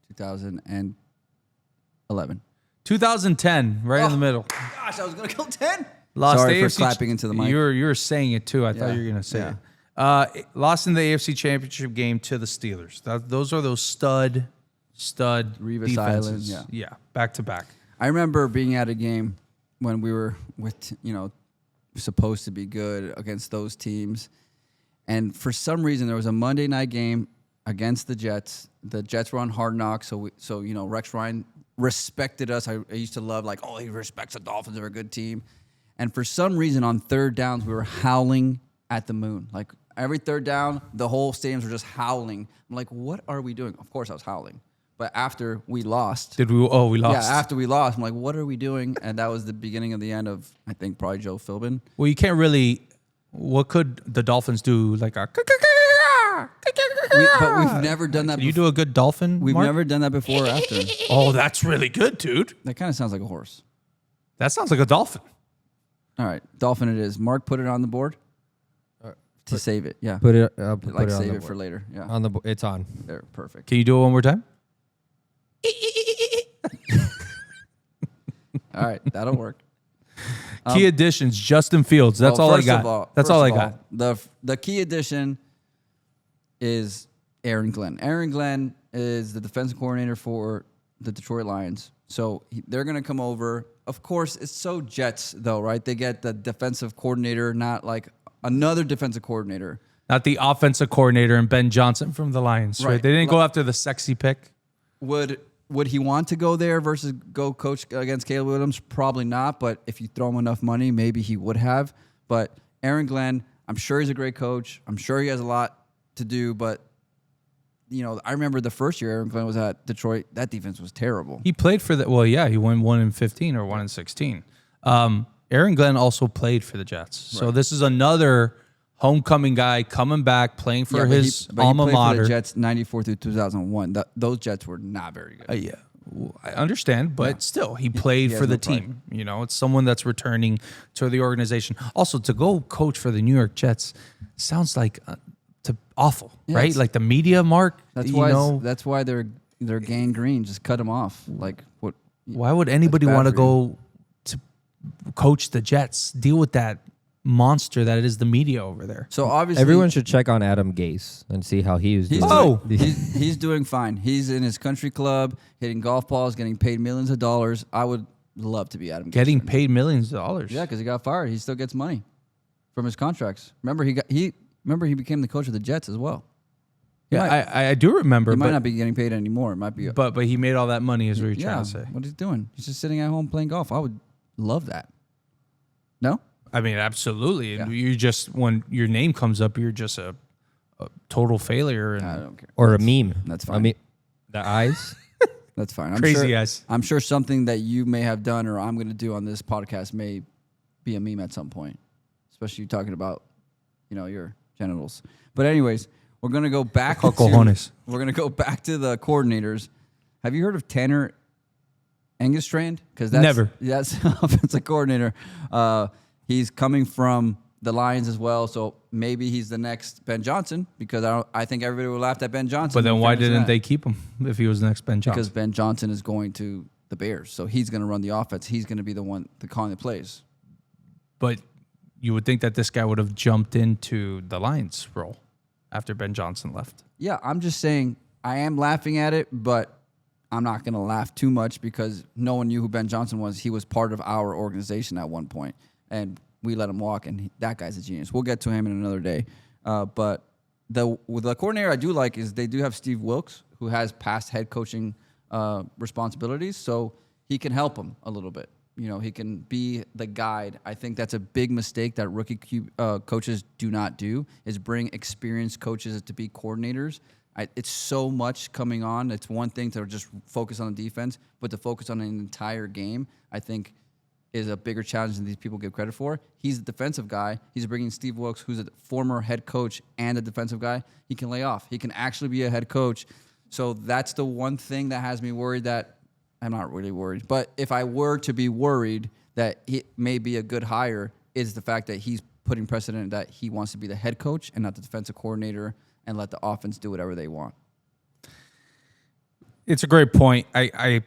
2011. 2010, right in the middle. Gosh, I was going to go 10. Sorry for clapping into the mic. You were saying it too. I thought you were going to say it. Lost in the AFC Championship game to the Steelers. Those are those stud Revis defenses. Island, Yeah, back to back. I remember being at a game when we were with, supposed to be good against those teams. And for some reason, there was a Monday night game against the Jets. The Jets were on Hard Knocks, so Rex Ryan respected us. I used to love, he respects the Dolphins. They're a good team. And for some reason, on third downs, we were howling at the moon. every third down, the whole stadiums were just howling. I'm like, what are we doing? Of course I was howling. But after we lost. Did we? Oh, we lost. Yeah, after we lost, I'm like, what are we doing? And that was the beginning of the end of, I think, probably Joe Philbin. Well, you can't really. What could the Dolphins do? Like a. But we've never done that Can you do a good dolphin? We've Mark? never done that before or after. Oh, that's really good, dude. That kind of sounds like a horse. That sounds like a dolphin. All right, dolphin it is. Mark, put it on the board to save it. Yeah, Put it. like it on save the it for board. later. Yeah, On the. It's on. there, perfect. Can you do it one more time? All right, that'll work. Key additions: Justin Fields. That's Well, all I first got. of all- That's first all I of got. all, the key addition is Aaron Glenn. Aaron Glenn is the defensive coordinator for the Detroit Lions. So they're going to come over. Of course, it's so Jets, though, right? They get the defensive coordinator, not like another defensive coordinator. Not the offensive coordinator and Ben Johnson from the Lions, right? Right. They didn't go after the sexy pick. Would he want to go there versus go coach against Caleb Williams? Probably not. But if you throw him enough money, maybe he would have. But Aaron Glenn, I'm sure he's a great coach. I'm sure he has a lot to do. But, you know, I remember the first year Aaron Glenn was at Detroit. That defense was terrible. He played for the. Well, yeah, he won 1-15 or 1-16. Aaron Glenn also played for the Jets, so Right. this is another homecoming guy coming back playing for but his he alma played mater. for the Jets 94 through 2001. Those Jets were not very good. Yeah, I understand, but still, he played he for has the no pride. team. You know, it's someone that's returning to the organization. Also, to go coach for the New York Jets sounds like awful, Yeah, right? it's- Like the media, Mark. That's you why. know, That's why they're gang green. Just cut them off. Like what? why would anybody bad want to for you. go to coach the Jets? Deal with that monster that is the media over there. So obviously, Everyone should check on Adam Gase and see how he's He's doing. Oh! he's doing fine. He's in his country club, hitting golf balls, getting paid millions of dollars. I would love to be Adam Gase. Getting paid millions of dollars. Yeah, because he got fired. He still gets money from his contracts. Remember, he became the coach of the Jets as well. Yeah, I do remember. He might but, not be getting paid anymore. It might be. but he made all that money, is what you're yeah. trying to say. What he's doing? He's just sitting at home playing golf. I would love that. No. I mean, absolutely. Yeah. You just, when your name comes up, you're just a total failure. And I don't care. Or a meme. That's I fine. mean, the eyes. That's fine. I'm Crazy sure, eyes. I'm sure something that you may have done or I'm going to do on this podcast may be a meme at some point, especially talking about, you know, your genitals. But anyways, we're going to go back. Cojones. We're going to go back to the coordinators. Have you heard of Tanner Engestrand? Because Never. That's offensive coordinator. He's coming from the Lions as well, so maybe he's the next Ben Johnson because I think everybody would laugh at Ben Johnson. But then in why fairness to didn't that. they keep him if he was the next Ben Johnson? Because Ben Johnson is going to the Bears, so he's going to run the offense. He's going to be the one calling the plays. But you would think that this guy would have jumped into the Lions role after Ben Johnson left. Yeah, I'm just saying I am laughing at it, but I'm not going to laugh too much because no one knew who Ben Johnson was. He was part of our organization at one point, and we let him walk, and that guy's a genius. We'll get to him in another day. But the coordinator I do like is they do have Steve Wilkes, who has past head coaching responsibilities, so he can help them a little bit. You know, he can be the guide. I think that's a big mistake that rookie coaches do not do, is bring experienced coaches to be coordinators. It's so much coming on. It's one thing to just focus on the defense, but to focus on an entire game, I think, is a bigger challenge than these people give credit for. He's a defensive guy. He's bringing Steve Wilkes, who's a former head coach and a defensive guy. He can lay off. He can actually be a head coach. So that's the one thing that has me worried that I'm not really worried. But if I were to be worried that it may be a good hire, is the fact that he's putting precedent that he wants to be the head coach and not the defensive coordinator and let the offense do whatever they want. It's a great point. I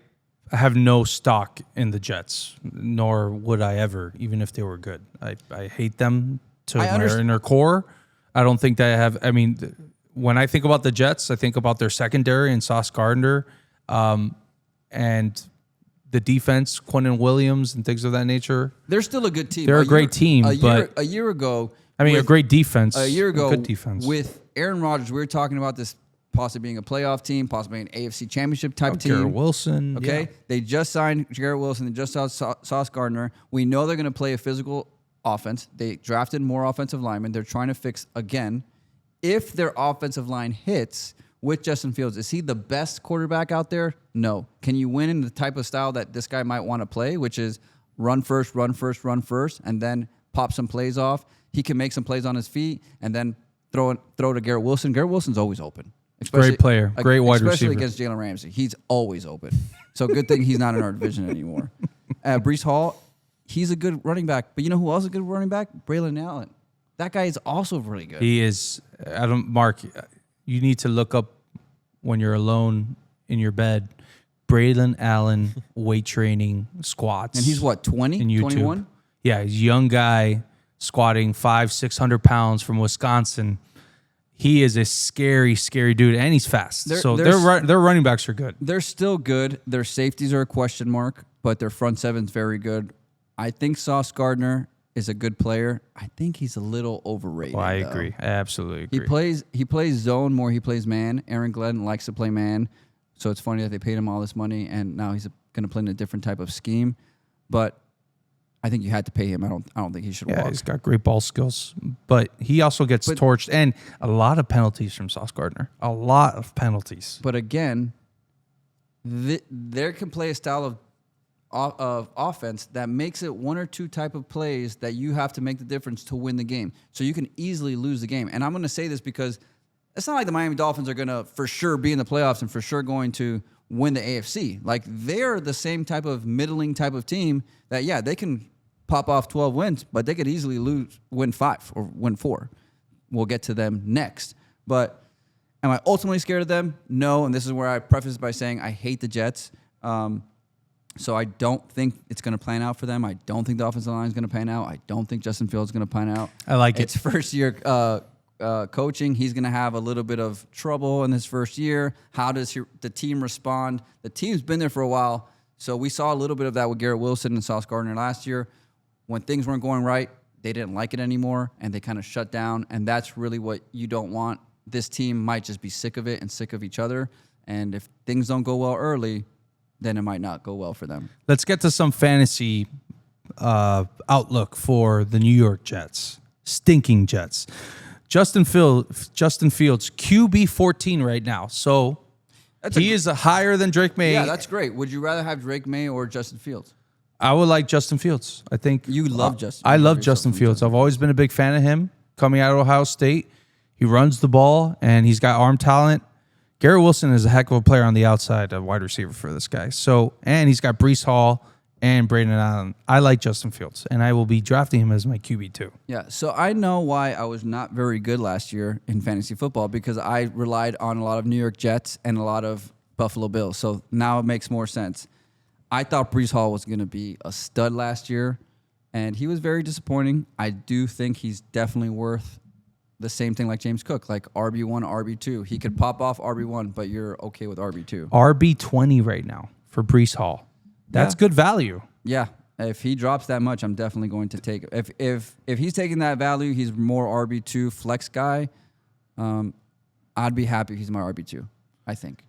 have no stock in the Jets, nor would I ever, even if they were good. I hate them to their inner core. I don't think they have. I mean, when I think about the Jets, I think about their secondary and Sauce Gardner, and the defense, Quentin Williams, and things of that nature. They're still a good team. They're a great team, but a year ago, I mean, a great defense. a year ago, good defense with Aaron Rodgers, we were talking about this possibly being a playoff team, possibly an AFC Championship type team. Garrett Wilson. Okay, yeah. They just signed Garrett Wilson. They just signed Sauce Gardner. We know they're going to play a physical offense. They drafted more offensive linemen. They're trying to fix again. If their offensive line hits with Justin Fields, is he the best quarterback out there? No. Can you win in the type of style that this guy might want to play, which is run first, and then pop some plays off? He can make some plays on his feet and then throw to Garrett Wilson. Garrett Wilson's always open. Great player. Great wide receiver. Especially against Jalen Ramsey. He's always open. So good thing he's not in our division anymore. Breece Hall, he's a good running back. But you know who else is a good running back? Braylon Allen. That guy is also really good. He is. Mark, you need to look up when you're alone in your bed, Braylon Allen weight training squats. And he's what, 20? In YouTube. 21? Yeah, he's a young guy squatting 600 pounds from Wisconsin. He is a scary, scary dude, and he's fast. Their running backs are good. They're still good. Their safeties are a question mark, but their front seven's very good. I think Sauce Gardner is a good player. I think he's a little overrated. Well, I agree. I absolutely agree. He plays zone more. He plays man. Aaron Glenn likes to play man, so it's funny that they paid him all this money, and now he's going to play in a different type of scheme. But I think you had to pay him. I don't think he should walk. Yeah, he's got great ball skills, but he also gets torched, and a lot of penalties from Sauce Gardner. A lot of penalties. But again, there can play a style of offense that makes it one or two type of plays that you have to make the difference to win the game. So you can easily lose the game. And I'm going to say this because it's not like the Miami Dolphins are going to for sure be in the playoffs and for sure going to win the AFC. Like, they're the same type of middling type of team that, yeah, they can pop off 12 wins, but they could easily win 5 or win 4. We'll get to them next. But am I ultimately scared of them? No, and this is where I preface by saying I hate the Jets. So I don't think it's going to plan out for them. I don't think the offensive line is going to pan out. I don't think Justin Fields is going to pan out. I like it. It's first year coaching. He's going to have a little bit of trouble in his first year. How does the team respond? The team's been there for a while, so we saw a little bit of that with Garrett Wilson and Sauce Gardner last year. When things weren't going right, they didn't like it anymore, and they kind of shut down, and that's really what you don't want. This team might just be sick of it and sick of each other, and if things don't go well early, then it might not go well for them. Let's get to some fantasy outlook for the New York Jets. Stinking Jets. Justin Fields, QB 14 right now. So he is higher than Drake May. Yeah, that's great. Would you rather have Drake May or Justin Fields? I would like Justin Fields. I think you love Justin. I love Justin Fields. I've always been a big fan of him. Coming out of Ohio State, he runs the ball and he's got arm talent. Garrett Wilson is a heck of a player on the outside, a wide receiver for this guy. So, and he's got Breece Hall and Braden Allen. I like Justin Fields, and I will be drafting him as my QB2. Yeah, so I know why I was not very good last year in fantasy football, because I relied on a lot of New York Jets and a lot of Buffalo Bills. So now it makes more sense. I thought Breece Hall was going to be a stud last year, and he was very disappointing. I do think he's definitely worth the same thing like James Cook, like RB1, RB2. He could pop off RB1, but you're okay with RB2. RB20 right now for Breece Hall. That's good value. Yeah. If he drops that much, I'm definitely going to take it. If he's taking that value, he's more RB2 flex guy. I'd be happy if he's my RB2, I think.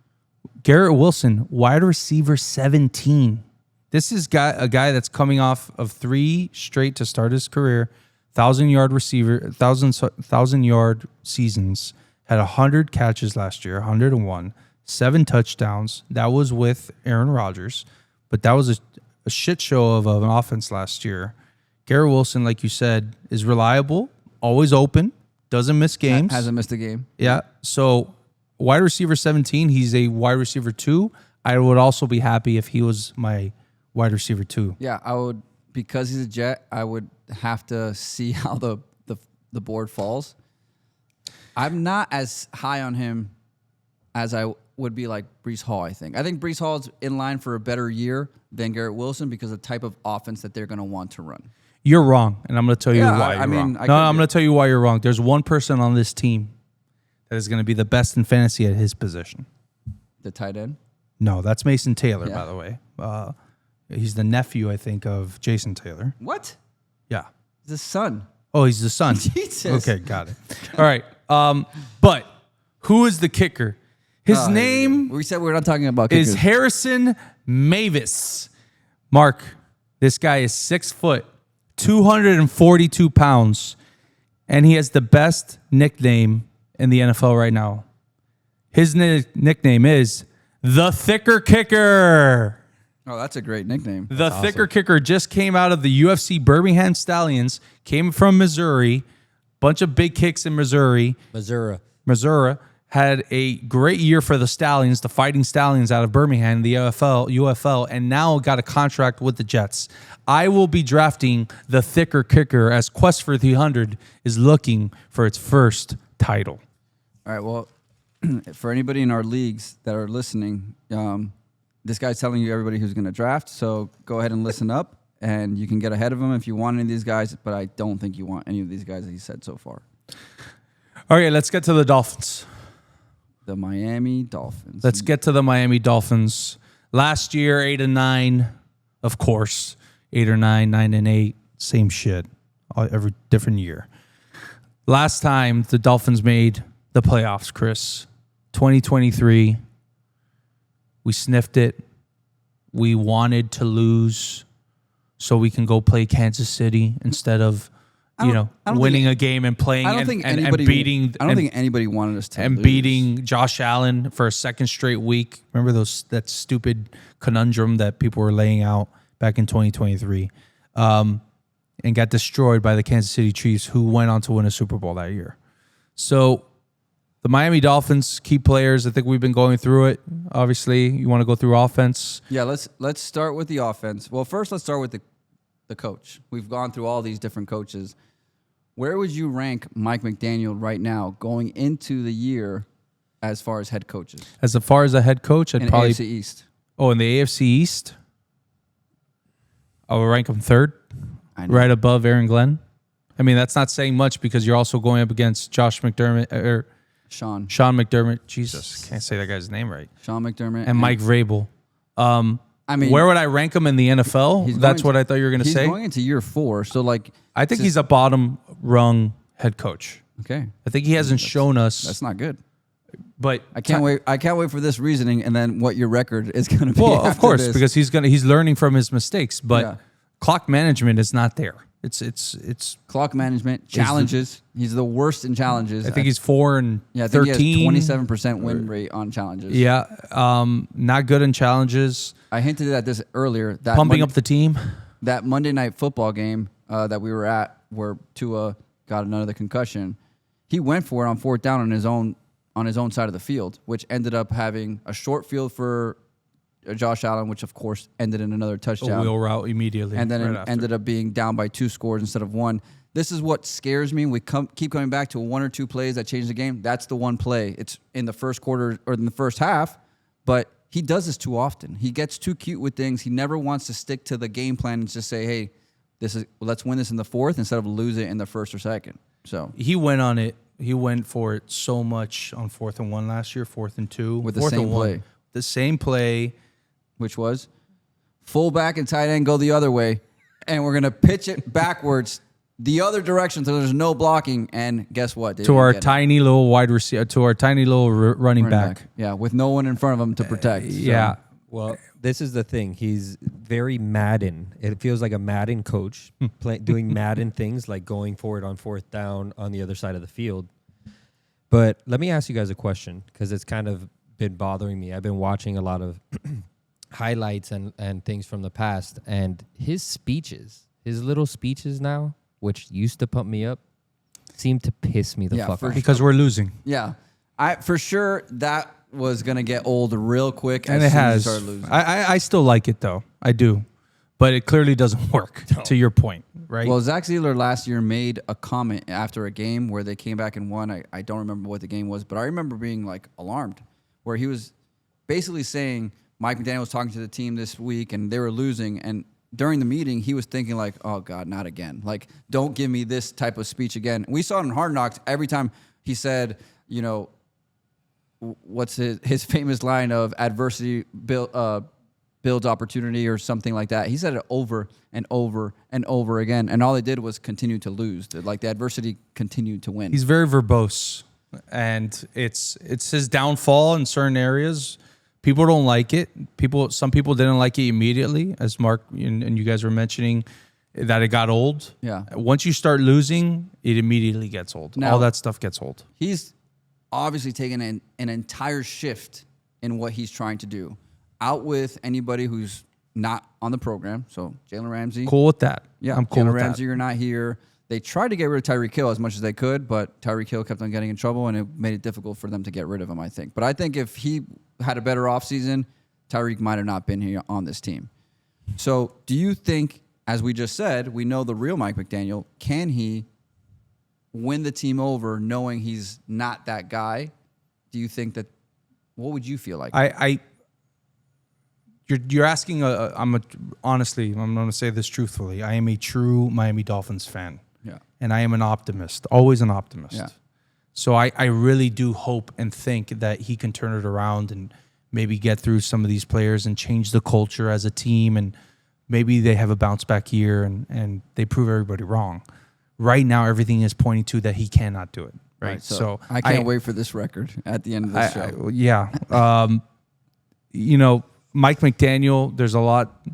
Garrett Wilson, wide receiver 17. This is a guy that's coming off of 3 straight to start his career. 1,000-yard receiver, 1,000-yard seasons. Had 100 catches last year, 101, 7 touchdowns. That was with Aaron Rodgers, but that was a shit show of an offense last year. Garrett Wilson, like you said, is reliable, always open, doesn't miss games. Hasn't missed a game. Yeah. So wide receiver 17, he's a wide receiver 2. I would also be happy if he was my wide receiver 2. Yeah, I would, because he's a Jet, I would have to see how the board falls. I'm not as high on him as I would be like Breece Hall, I think. I think Breece Hall is in line for a better year than Garrett Wilson because of the type of offense that they're going to want to run. You're wrong, and I'm going to tell you why you're wrong. I'm going to tell you why you're wrong. There's one person on this team that is going to be the best in fantasy at his position. The tight end? No, that's Mason Taylor, by the way. He's the nephew, I think, of Jason Taylor. What? Yeah. The son. Oh, he's the son. Jesus. Okay, got it. All right. But who is the kicker? His name... We said we're not talking about kickers. Is Harrison Mavis. Mark, this guy is 6 foot, 242 pounds, and he has the best nickname in the NFL right now. His nickname is the Thicker Kicker. Oh, that's a great nickname. The Thicker Kicker just came out of the UFC Birmingham Stallions, came from Missouri, bunch of big kicks in Missouri. Missouri had a great year for the Stallions, the Fighting Stallions out of Birmingham, the UFL, and now got a contract with the Jets. I will be drafting the Thicker Kicker as Quest for 300 is looking for its first title. All right, well, for anybody in our leagues that are listening, this guy's telling you everybody who's going to draft, so go ahead and listen up, and you can get ahead of him if you want any of these guys, but I don't think you want any of these guys that he said so far. Okay, let's get to the Dolphins. The Miami Dolphins. Let's get to the Miami Dolphins. Last year, 8-9, of course. 8 or 9, 9 and 8, same shit. Every different year. Last time the Dolphins made the playoffs, Chris, 2023. We sniffed it. We wanted to lose so we can go play Kansas City instead of winning a game and playing and beating. I don't think anybody wanted us to lose. Beating Josh Allen for a second straight week. Remember that stupid conundrum that people were laying out back in 2023, and got destroyed by the Kansas City Chiefs, who went on to win a Super Bowl that year. So the Miami Dolphins, key players, I think we've been going through it. Obviously, you want to go through offense? Yeah, let's start with the offense. Well, first let's start with the coach. We've gone through all these different coaches. Where would you rank Mike McDaniel right now going into the year as far as head coaches? As far as a head coach, I'd probably... AFC East. Oh, in the AFC East? I would rank him third, right above Aaron Glenn. I mean, that's not saying much because you're also going up against Josh McDermott or Sean McDermott. Jesus, can't say that guy's name right. Sean McDermott and Mike Vrabel. I mean, where would I rank him in the NFL? That's what I thought you were going to say. He's going into year 4, so I think he's a bottom rung head coach. Okay, I think he hasn't shown us. That's not good. But I can't wait. I can't wait for this reasoning and then what your record is going to be. Well, of course, because he's learning from his mistakes. But clock management is not there. It's clock management challenges. He's the worst in challenges. I think he's 4 and 13. I think he has 27% win rate on challenges. Yeah, not good in challenges. I hinted at this earlier. That pumping up the team. That Monday Night Football game that we were at, where Tua got another concussion, he went for it on 4th down on his own side of the field, which ended up having a short field for Josh Allen, which of course ended in another touchdown. A wheel route immediately. And then it ended up being down by 2 scores instead of 1. This is what scares me. We keep coming back to 1 or 2 plays that change the game. That's the one play. It's in the first quarter or in the first half, but he does this too often. He gets too cute with things. He never wants to stick to the game plan and just say, hey, let's win this in the 4th instead of lose it in the 1st or 2nd. So he went on it. He went for it so much on 4th and 1 last year, 4th and 2. With the same play. The same play. Which was fullback and tight end go the other way, and we're going to pitch it backwards the other direction so there's no blocking, and guess what? To our tiny little wide receiver, to our tiny little running back. Yeah, with no one in front of him to protect. Yeah. Well, this is the thing. He's very Madden. It feels like a Madden coach doing Madden things like going for it on 4th down on the other side of the field. But let me ask you guys a question because it's kind of been bothering me. I've been watching a lot of highlights and things from the past, and his little speeches now, which used to pump me up, seem to piss me the fuck off. Because we're losing. Yeah. For sure that was going to get old real quick and as it has. soon as you start losing. I still like it, though. I do. But it clearly doesn't work, to your point, right? Well, Zach Zeeler last year made a comment after a game where they came back and won. I don't remember what the game was, but I remember being, alarmed, where he was basically saying Mike McDaniel was talking to the team this week, and they were losing, and during the meeting, he was thinking oh, God, not again. Don't give me this type of speech again. We saw it in Hard Knocks every time he said, what's his famous line of adversity builds opportunity or something like that. He said it over and over and over again, and all they did was continue to lose. The adversity continued to win. He's very verbose, and it's his downfall in certain areas. People don't like it. Some people didn't like it immediately, as Mark and you guys were mentioning. that it got old. Yeah. Once you start losing, it immediately gets old. Now, all that stuff gets old. He's obviously taken an entire shift in what he's trying to do. Out with anybody who's not on the program. So Jalen Ramsey. Cool with that. Yeah, I'm cool Jalen with Ramsey, that. you're not here. They tried to get rid of Tyreek Hill as much as they could, but Tyreek Hill kept on getting in trouble, and it made it difficult for them to get rid of him, I think. But I think if he had a better offseason, Tyreek might have not been here on this team. So do you think, as we just said, we know the real Mike McDaniel, can he win the team over knowing he's not that guy? Do you think that, what would you feel like? You're asking. Honestly, I'm going to say this truthfully. I am a true Miami Dolphins fan. Yeah. And I am an optimist, always an optimist. Yeah. So I really do hope and think that he can turn it around and maybe get through some of these players and change the culture as a team, and maybe they have a bounce back year and they prove everybody wrong. Right now, everything is pointing to that he cannot do it. Right. So I can't wait for this record at the end of this show. Yeah. Mike McDaniel, there's a lot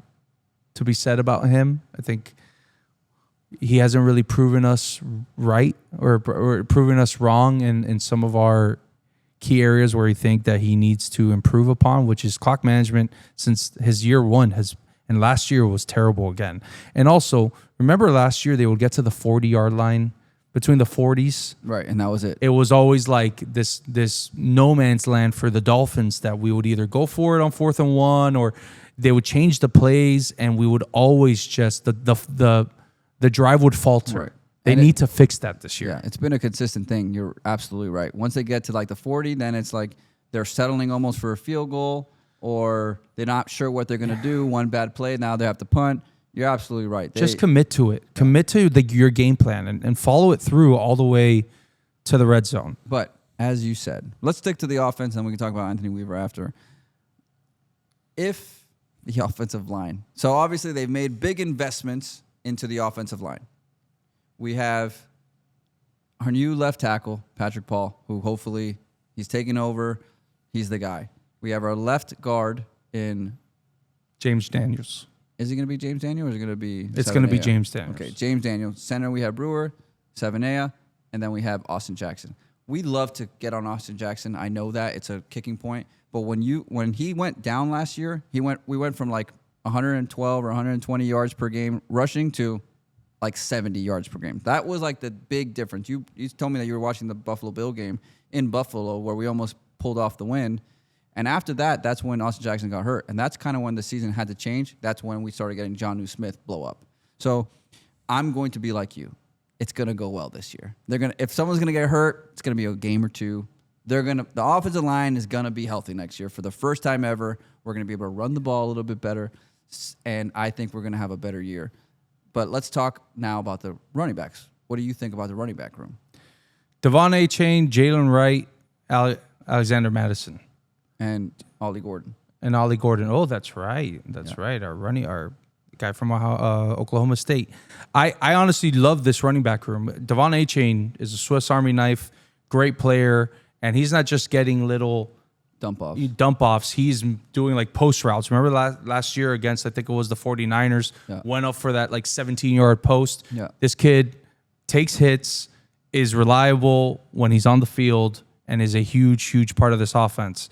to be said about him. I think he hasn't really proven us right or proven us wrong in some of our key areas where we think that he needs to improve upon, which is clock management, since his year one and last year was terrible again. And also, remember last year they would get to the 40-yard line, between the 40s. Right, and that was it. It was always like this no man's land for the Dolphins that we would either go for it on 4th and 1, or they would change the plays, and we would always just the drive would falter. Right. They need to fix that this year. Yeah, it's been a consistent thing. You're absolutely right. Once they get to like the 40, then it's like they're settling almost for a field goal, or they're not sure what they're going to do. One bad play, now they have to punt. You're absolutely right. Just commit to it. Commit to your game plan and follow it through all the way to the red zone. But as you said, let's stick to the offense, and we can talk about Anthony Weaver after. If the offensive line. So obviously they've made big investments into the offensive line. We have our new left tackle, Patrick Paul, who hopefully he's taking over. He's the guy. We have our left guard in James Daniels. Is it going to be James Daniel, or is it going to be It's going to be Sevenea? James Daniels. Okay, James Daniel. Center, we have Brewer, Sevenea, and then we have Austin Jackson. We love to get on Austin Jackson. I know that. It's a kicking point. But when he went down last year, we went from like 112 or 120 yards per game rushing to like 70 yards per game. That was like the big difference. You told me that you were watching the Buffalo Bill game in Buffalo where we almost pulled off the win. And after that, that's when Austin Jackson got hurt. And that's kind of when the season had to change. That's when we started getting Jonnu Smith blow up. So I'm going to be like you. It's going to go well this year. If someone's going to get hurt, it's going to be a game or two. The offensive line is going to be healthy next year. For the first time ever, we're going to be able to run the ball a little bit better. And I think we're going to have a better year. But let's talk now about the running backs. What do you think about the running back room? Devon Achane, Jalen Wright, Alexander Madison. And Ollie Gordon. And Ollie Gordon. Oh, that's right. That's right. Our guy from Oklahoma State. I honestly love this running back room. Devon Achane is a Swiss Army knife, great player, and he's not just getting little dump offs. He's doing like post routes. Remember last year against, I think it was the 49ers, went up for that like 17-yard post. Yeah. This kid takes hits, is reliable when he's on the field, and is a huge, huge part of this offense.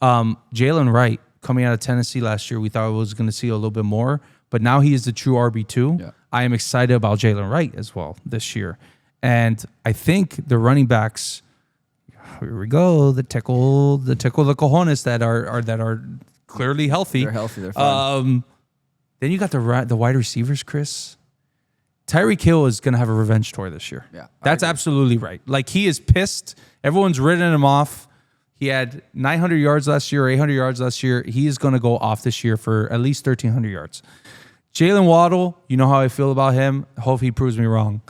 Jalen Wright, coming out of Tennessee last year, we thought we was going to see a little bit more, but now he is the true RB2. Yeah. I am excited about Jalen Wright as well this year. And I think the running backs, here we go, the tickle the cojones that are clearly healthy. They're healthy. They're fine. Then you got the wide receivers, Chris. Tyreek Hill is going to have a revenge tour this year. Yeah, that's absolutely right. Like, he is pissed. Everyone's written him off. He had 900 yards last year, 800 yards last year. He is going to go off this year for at least 1,300 yards. Jalen Waddle, you know how I feel about him. Hope he proves me wrong.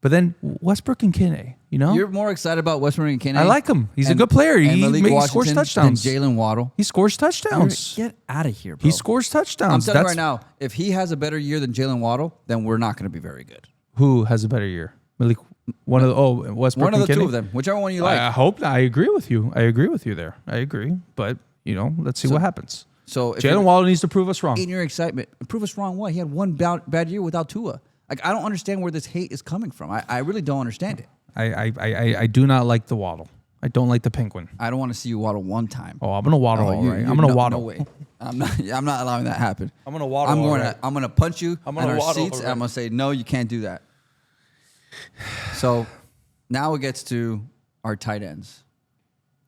But then Westbrook and Kinney, You're more excited about Westbrook and Kinney? I like him. He's a good player. He scores touchdowns. And Jalen Waddle. He scores touchdowns. Get out of here, bro. He scores touchdowns. I'm telling you right now, if he has a better year than Jalen Waddle, then we're not going to be very good. Who has a better year? Westbrook one and of the Kinney? two of them, whichever one you like. I hope. I agree with you. there. I agree. But, let's see what happens. So Jalen Waddle needs to prove us wrong. In your excitement, prove us wrong what? He had one bad year without Tua. Like, I don't understand where this hate is coming from. I really don't understand it. I do not like the waddle. I don't like the penguin. I don't want to see you waddle one time. Oh, I'm gonna waddle. All right. I'm gonna waddle. No way. I'm not allowing that to happen. I'm gonna waddle. I'm gonna punch you I'm on gonna our waddle, seats. all And I'm gonna say no. You can't do that. So now it gets to our tight ends.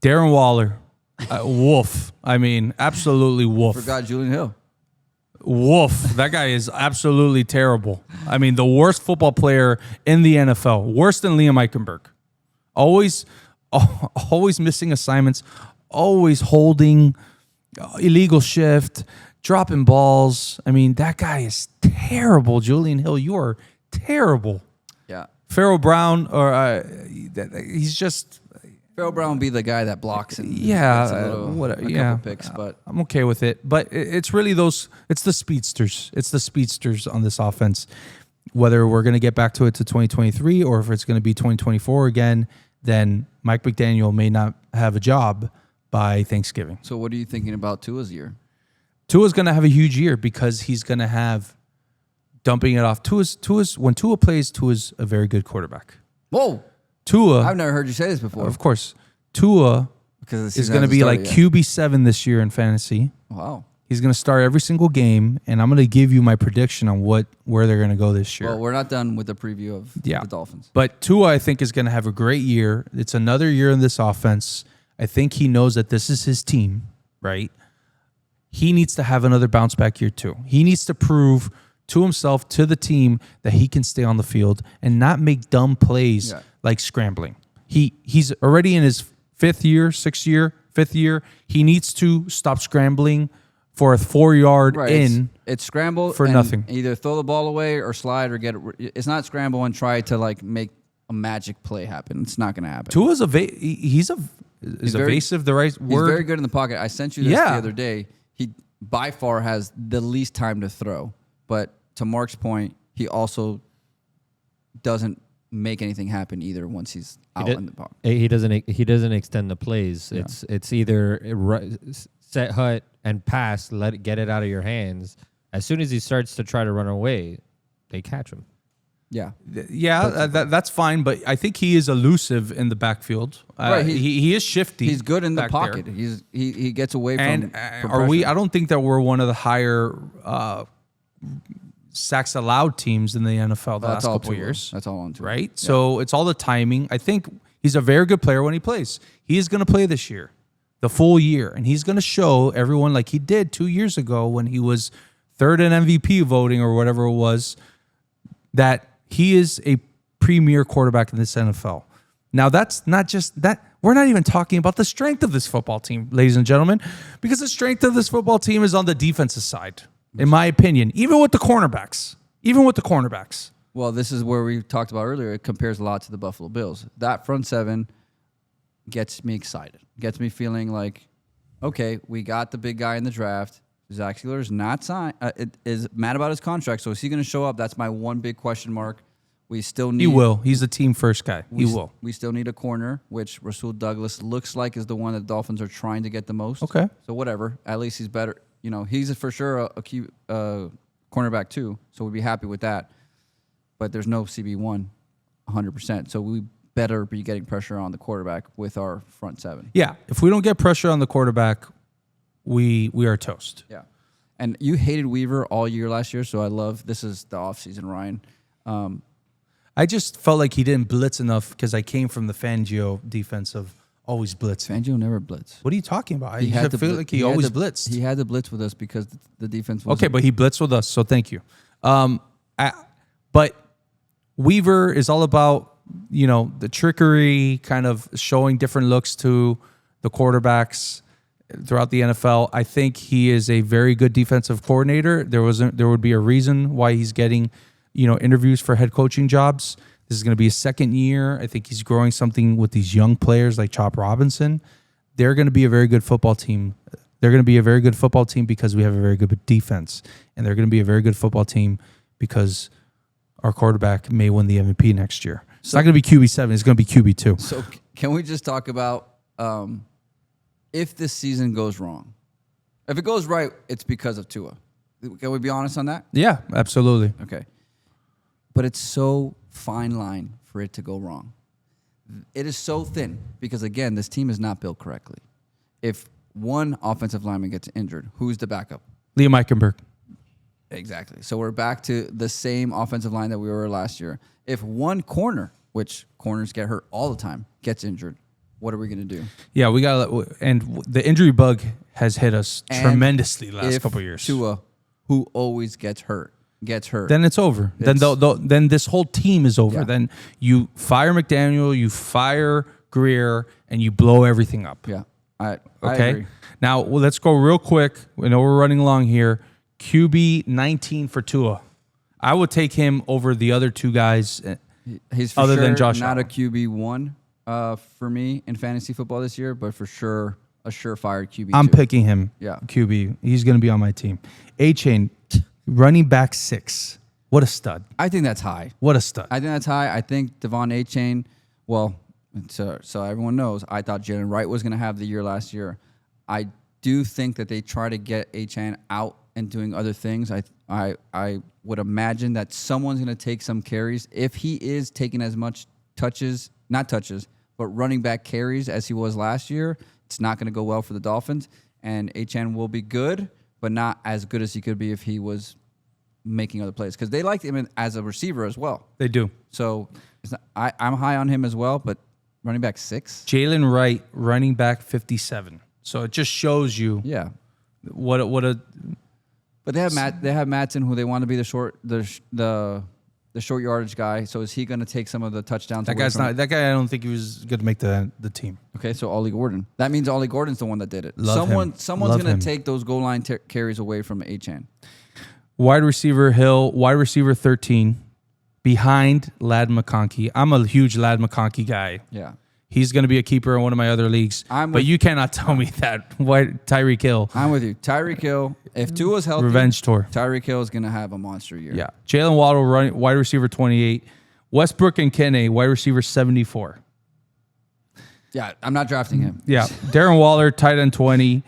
Darren Waller, wolf. I mean, absolutely wolf. Forgot Julian Hill. Wolf. That guy is absolutely terrible. I mean, the worst football player in the NFL. Worse than Liam Eichenberg. Always missing assignments. Always holding, illegal shift, dropping balls. I mean, that guy is terrible. Julian Hill, you are terrible. Yeah. Farrell Brown, he's just... Farrell Brown will be the guy that blocks and Yeah, gets a couple picks, but I'm okay with it. But it's really it's the speedsters. It's the speedsters on this offense. Whether we're going to get back to it to 2023 or if it's going to be 2024 again, then Mike McDaniel may not have a job by Thanksgiving. So what are you thinking about Tua's year? Tua's going to have a huge year because he's going to have dumping it off. When Tua plays, Tua's a very good quarterback. Whoa. Tua, I've never heard you say this before. of course, Tua Because is going to be like QB7 this year in fantasy. Wow. He's going to start every single game, and I'm going to give you my prediction on where they're going to go this year. Well, we're not done with the preview of the Dolphins. But Tua, I think, is going to have a great year. It's another year in this offense. I think he knows that this is his team, right? He needs to have another bounce back year too. He needs to prove to himself, to the team, that he can stay on the field and not make dumb plays like scrambling. He's already in his fifth year. He needs to stop scrambling for a 4-yard in. It's scramble for and nothing. Either throw the ball away or slide or get it. It's not scramble and try to like make a magic play happen. It's not going to happen. Tua's he's evasive. The right word. He's very good in the pocket. I sent you this the other day. He by far has the least time to throw. But to Mark's point, he also doesn't make anything happen either once he's out in the pocket. He doesn't extend the plays. Yeah. It's either set hut and pass, get it out of your hands. As soon as he starts to try to run away, they catch him. Yeah, that's fine. But I think he is elusive in the backfield. Right, he is shifty. He's good in the pocket. There. He gets away from. And I don't think that we're one of the higher sacks allowed teams in the NFL the last couple of years. That's all on Tua. Right? Yeah. So it's all the timing. I think he's a very good player when he plays. He is going to play this year, the full year, and he's going to show everyone like he did 2 years ago when he was third in MVP voting or whatever it was, that he is a premier quarterback in this NFL. Now, that's not just that. We're not even talking about the strength of this football team, ladies and gentlemen, because the strength of this football team is on the defensive side. In my opinion, even with the cornerbacks. Well, this is where we talked about earlier. It compares a lot to the Buffalo Bills. That front seven gets me excited. Gets me feeling like, okay, we got the big guy in the draft. Zach Sealer is not signed. Is mad about his contract. So is he going to show up? That's my one big question mark. We still need. He will. He's a team first guy. He will. We still need a corner, which Rasul Douglas looks like is the one that the Dolphins are trying to get the most. Okay. So whatever. At least he's better. You know, he's for sure a key cornerback too, so we'd be happy with that. But there's no CB1 100%, so we better be getting pressure on the quarterback with our front seven. Yeah, if we don't get pressure on the quarterback, we are toast. Yeah, and you hated Weaver all year last year, so I love this is the offseason, Ryan. I just felt like he didn't blitz enough because I came from the Fangio defense of always blitz. Fangio never blitzed. What are you talking about? He I feel like he always blitzed. He had to blitz with us because the defense was okay, but he blitzed with us, so thank you. But Weaver is all about, the trickery, kind of showing different looks to the quarterbacks throughout the NFL. I think he is a very good defensive coordinator. There would be a reason why he's getting, interviews for head coaching jobs. This is going to be his second year. I think he's growing something with these young players like Chop Robinson. They're going to be a very good football team. They're going to be a very good football team because we have a very good defense. And they're going to be a very good football team because our quarterback may win the MVP next year. It's not going to be QB7. It's going to be QB2. So can we just talk about if this season goes wrong? If it goes right, it's because of Tua. Can we be honest on that? Yeah, absolutely. Okay. but it's so fine line for it to go wrong. It is so thin because, again, this team is not built correctly. If one offensive lineman gets injured, who's the backup? Liam Eichenberg. Exactly. So we're back to the same offensive line that we were last year. If one corner, which corners get hurt all the time, gets injured, what are we going to do? Yeah, we got, and the injury bug has hit us And tremendously the last if couple of years. Tua, who always gets hurt, Then it's over. Then this whole team is over. Yeah. Then you fire McDaniel, you fire Greer, and you blow everything up. Yeah. I Okay. agree. Now let's go real quick. I know we're running along here. QB 19 for Tua. I would take him over the other two guys. He's for Other sure than Josh not Allen. a QB1 for me in fantasy football this year, but for sure a surefire QB2. I'm picking him. Yeah. QB. He's going to be on my team. A-Chain, running back 6. What a stud. I think that's high. What a stud. I think that's high. I think Devon A-Chain, well, so everyone knows, I thought Jalen Wright was going to have the year last year. I do think that they try to get A-Chain out and doing other things. I would imagine that someone's going to take some carries. If he is taking as much not touches, but running back carries as he was last year, it's not going to go well for the Dolphins. And A-Chain will be good, but not as good as he could be if he was making other plays. Because they liked him as a receiver as well. They do. So I'm high on him as well, but running back 6? Jalen Wright, running back 57. So it just shows you Yeah. what a But they have Matson, who they want to be the short yardage guy. So is he going to take some of the touchdowns? that away guy's from not that guy. I don't think he was going to make the team. Okay, so Ollie Gordon. That means Ollie Gordon's the one that did it. Love him. Someone's Love going him. to take those goal line carries away from A-Chan. Wide receiver Hill, wide receiver 13, behind Lad McConkey. I'm a huge Lad McConkey guy. Yeah. He's going to be a keeper in one of my other leagues. But you cannot tell me that. Tyreek Hill, I'm with you. Tyreek Hill, if Tua's healthy, revenge tour. Tyreek Hill is going to have a monster year. Yeah. Jalen Waddle, wide receiver 28. Westbrook and Kenne, wide receiver 74. Yeah, I'm not drafting him. Yeah. Darren Waller, tight end 20.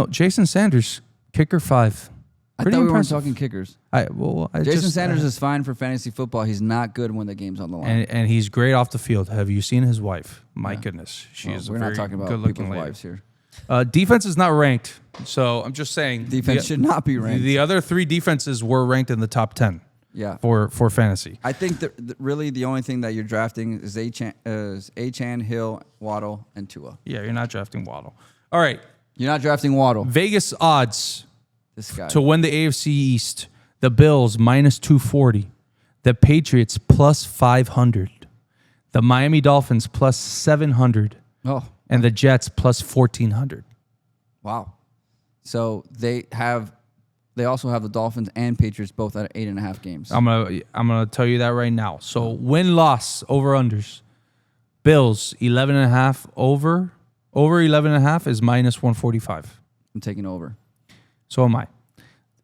Jason Sanders, kicker 5. I Pretty thought we weren't impressive. talking kickers. Jason Jason Sanders is fine for fantasy football. He's not good when the game's on the line. and he's great off the field. Have you seen his wife? My goodness, she is We're a not very talking about good-looking people's lady. wives here. Defense is not ranked, so I'm just saying Defense should not be ranked. The other 3 defenses were ranked in the top 10 Yeah. for fantasy. I think that really the only thing that you're drafting is A-Chan, Hill, Waddle, and Tua. Yeah, you're not drafting Waddle. All right, You're not drafting Waddle. Vegas odds This guy. to win the AFC East: the Bills minus 240, the Patriots plus 500, the Miami Dolphins plus 700, Oh, and the Jets plus 1400. wow. So they also have the Dolphins and Patriots both at 8.5 games. I'm gonna tell you that right now. So win-loss over-unders: Bills 11.5 over 11.5 is minus 145. I'm taking over. So am I.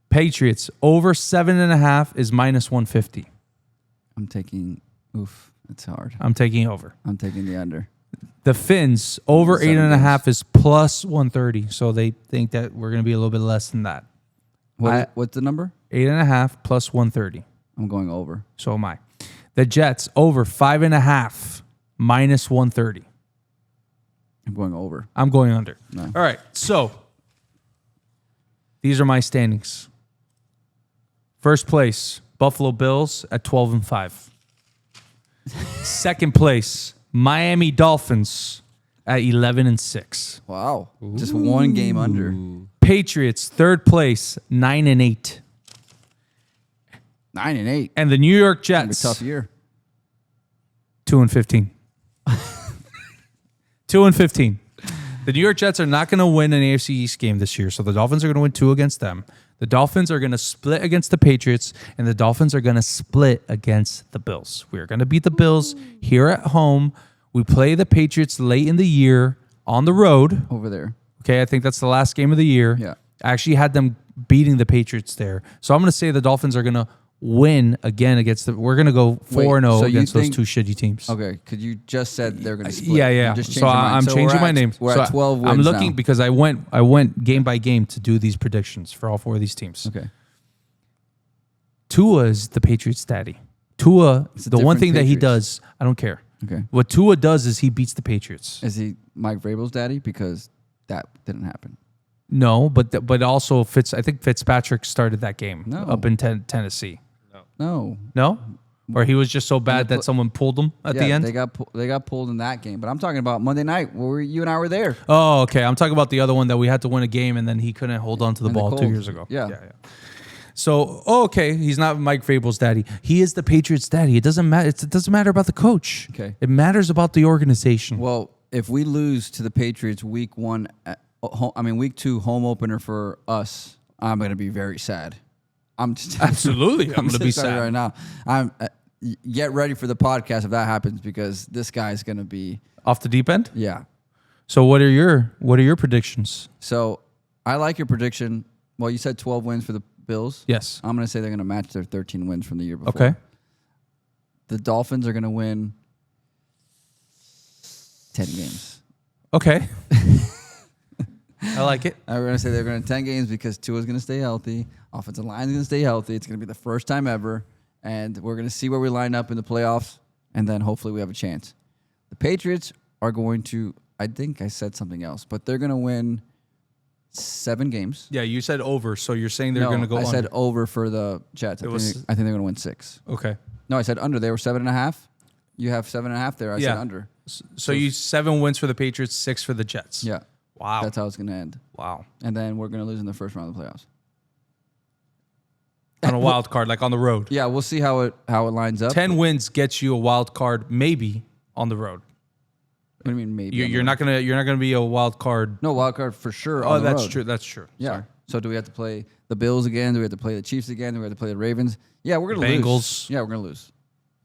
Patriots over 7.5 is minus 150. I'm taking. Oof, it's hard. I'm taking over. I'm taking the under. The Finns over 7 8.5 is plus 130. So they think that we're going to be a little bit less than that. What's the number? 8.5 plus 130. I'm going over. So am I. The Jets over 5.5 minus 130. I'm going over. I'm going under. No. All right. So these are my standings. First place, Buffalo Bills at 12-5. Second place, Miami Dolphins at 11-6. Wow. Just one game under. Patriots, third place, 9-8. 9-8. And the New York It's a Jets, tough year. 2-15. 2-15. The New York Jets are not going to win an AFC East game this year, so the Dolphins are going to win 2 against them. The Dolphins are going to split against the Patriots, and the Dolphins are going to split against the Bills. We are going to beat the Bills here at home. We play the Patriots late in the year on the road. Over there. Okay, I think that's the last game of the year. Yeah. I actually had them beating the Patriots there. So I'm going to say the Dolphins are going to win again against the... We're going to go 4-0 so you against those think- 2 shitty teams. Okay, because you just said they're going to split. Yeah, yeah. You just changed So your mind. I'm So changing we're my at- name. We're So at 12 wins I'm looking now. because I went game by game to do these predictions for all 4 of these teams. Okay. Tua is the Patriots' daddy. Tua, It's a the one different thing that he Patriots. does, I don't care. Okay. What Tua does is he beats the Patriots. Is he Mike Vrabel's daddy? Because that didn't happen. No, but also I think Fitzpatrick started that game No. up in Tennessee. No. No? Or he was just so bad that someone pulled him at the end? They got pulled in that game. But I'm talking about Monday night where you and I were there. Oh, okay. I'm talking about the other one that we had to win a game and then he couldn't hold on to the And the ball 2 Colts. years ago. Yeah. So, okay, he's not Mike Vrabel's daddy. He is the Patriots' daddy. It doesn't matter. It doesn't matter about the coach. Okay. It matters about the organization. Well, if we lose to the Patriots week 2 home opener for us, I'm going to be very sad. I'm just Absolutely, I'm gonna just be telling you sad. right now. I'm get ready for the podcast if that happens because this guy's going to be Off the deep end? yeah. So what are your predictions? So I like your prediction. Well, you said 12 wins for the Bills. Yes. I'm going to say they're going to match their 13 wins from the year before. Okay. The Dolphins are going to win 10 games. Okay. I like it. I'm going to say they're going to 10 games because Tua's going to stay healthy. Offensive line is going to stay healthy. It's going to be the first time ever. And we're going to see where we line up in the playoffs. And then hopefully we have a chance. The Patriots are going to, I think I said something else, but they're going to win 7 games. Yeah, you said over, so you're saying they're going to go I under. said over for the Jets. I think they're going to win 6. Okay. No, I said under. They were 7.5. You have 7.5 there. I said under. So you 7 wins for the Patriots, 6 for the Jets. Yeah. Wow. That's how it's going to end. Wow. And then we're going to lose in the first round of the playoffs. On a wild card, like on the road. Yeah, we'll see how it lines up. 10 wins gets you a wild card, maybe on the road. What do you mean maybe? You're not gonna be a wild card. No, wild card for sure. Oh, on the that's road. true. That's true. Yeah. Sorry. So do we have to play the Bills again? Do we have to play the Chiefs again? Do we have to play the Ravens? Yeah, we're gonna lose. Bengals. Yeah, we're gonna lose.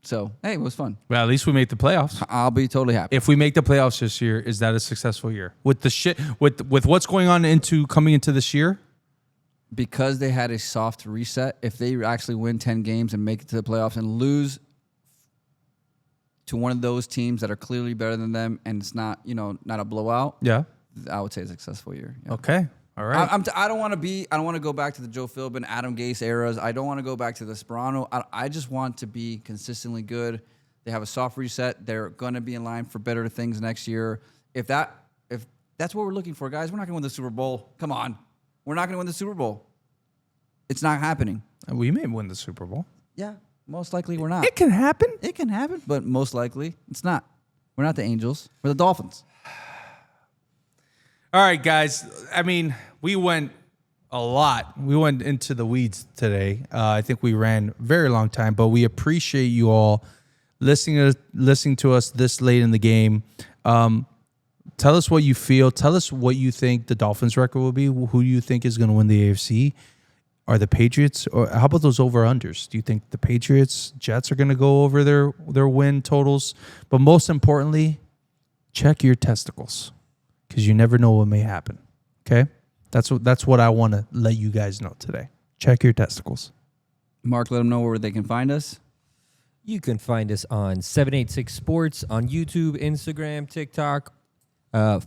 So hey, it was fun. Well, at least we made the playoffs. I'll be totally happy. If we make the playoffs this year, is that a successful year? With the shit with what's going on coming into this year? Because they had a soft reset, if they actually win 10 games and make it to the playoffs and lose to one of those teams that are clearly better than them and it's not, not a blowout, Yeah. I would say it's a successful year. Yeah. Okay. All right. I don't want to go back to the Joe Philbin, Adam Gase eras. I don't want to go back to the Sperano. I just want to be consistently good. They have a soft reset. They're going to be in line for better things next year. If that's what we're looking for, guys, we're not going to win the Super Bowl. Come on. We're not going to win the Super Bowl. It's not happening. We may win the Super Bowl. Yeah, most likely we're not. It can happen. It can happen, but most likely it's not. We're not the Angels. We're the Dolphins. All right, guys. I mean, we went a lot. We went into the weeds today. I think we ran a very long time, but we appreciate you all listening to us this late in the game. Tell us what you feel. Tell us what you think the Dolphins' record will be. Who do you think is going to win the AFC? Are the Patriots, or how about those over-unders? Do you think the Patriots, Jets are going to go over their win totals? But most importantly, check your testicles because you never know what may happen. Okay? That's what I want to let you guys know today. Check your testicles. Mark, let them know where they can find us. You can find us on 786 Sports on YouTube, Instagram, TikTok.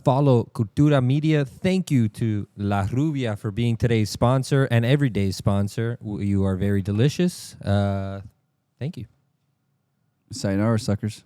Follow Cultura Media. Thank you to La Rubia for being today's sponsor and everyday's sponsor. You are very delicious. Thank you. Sayonara, suckers.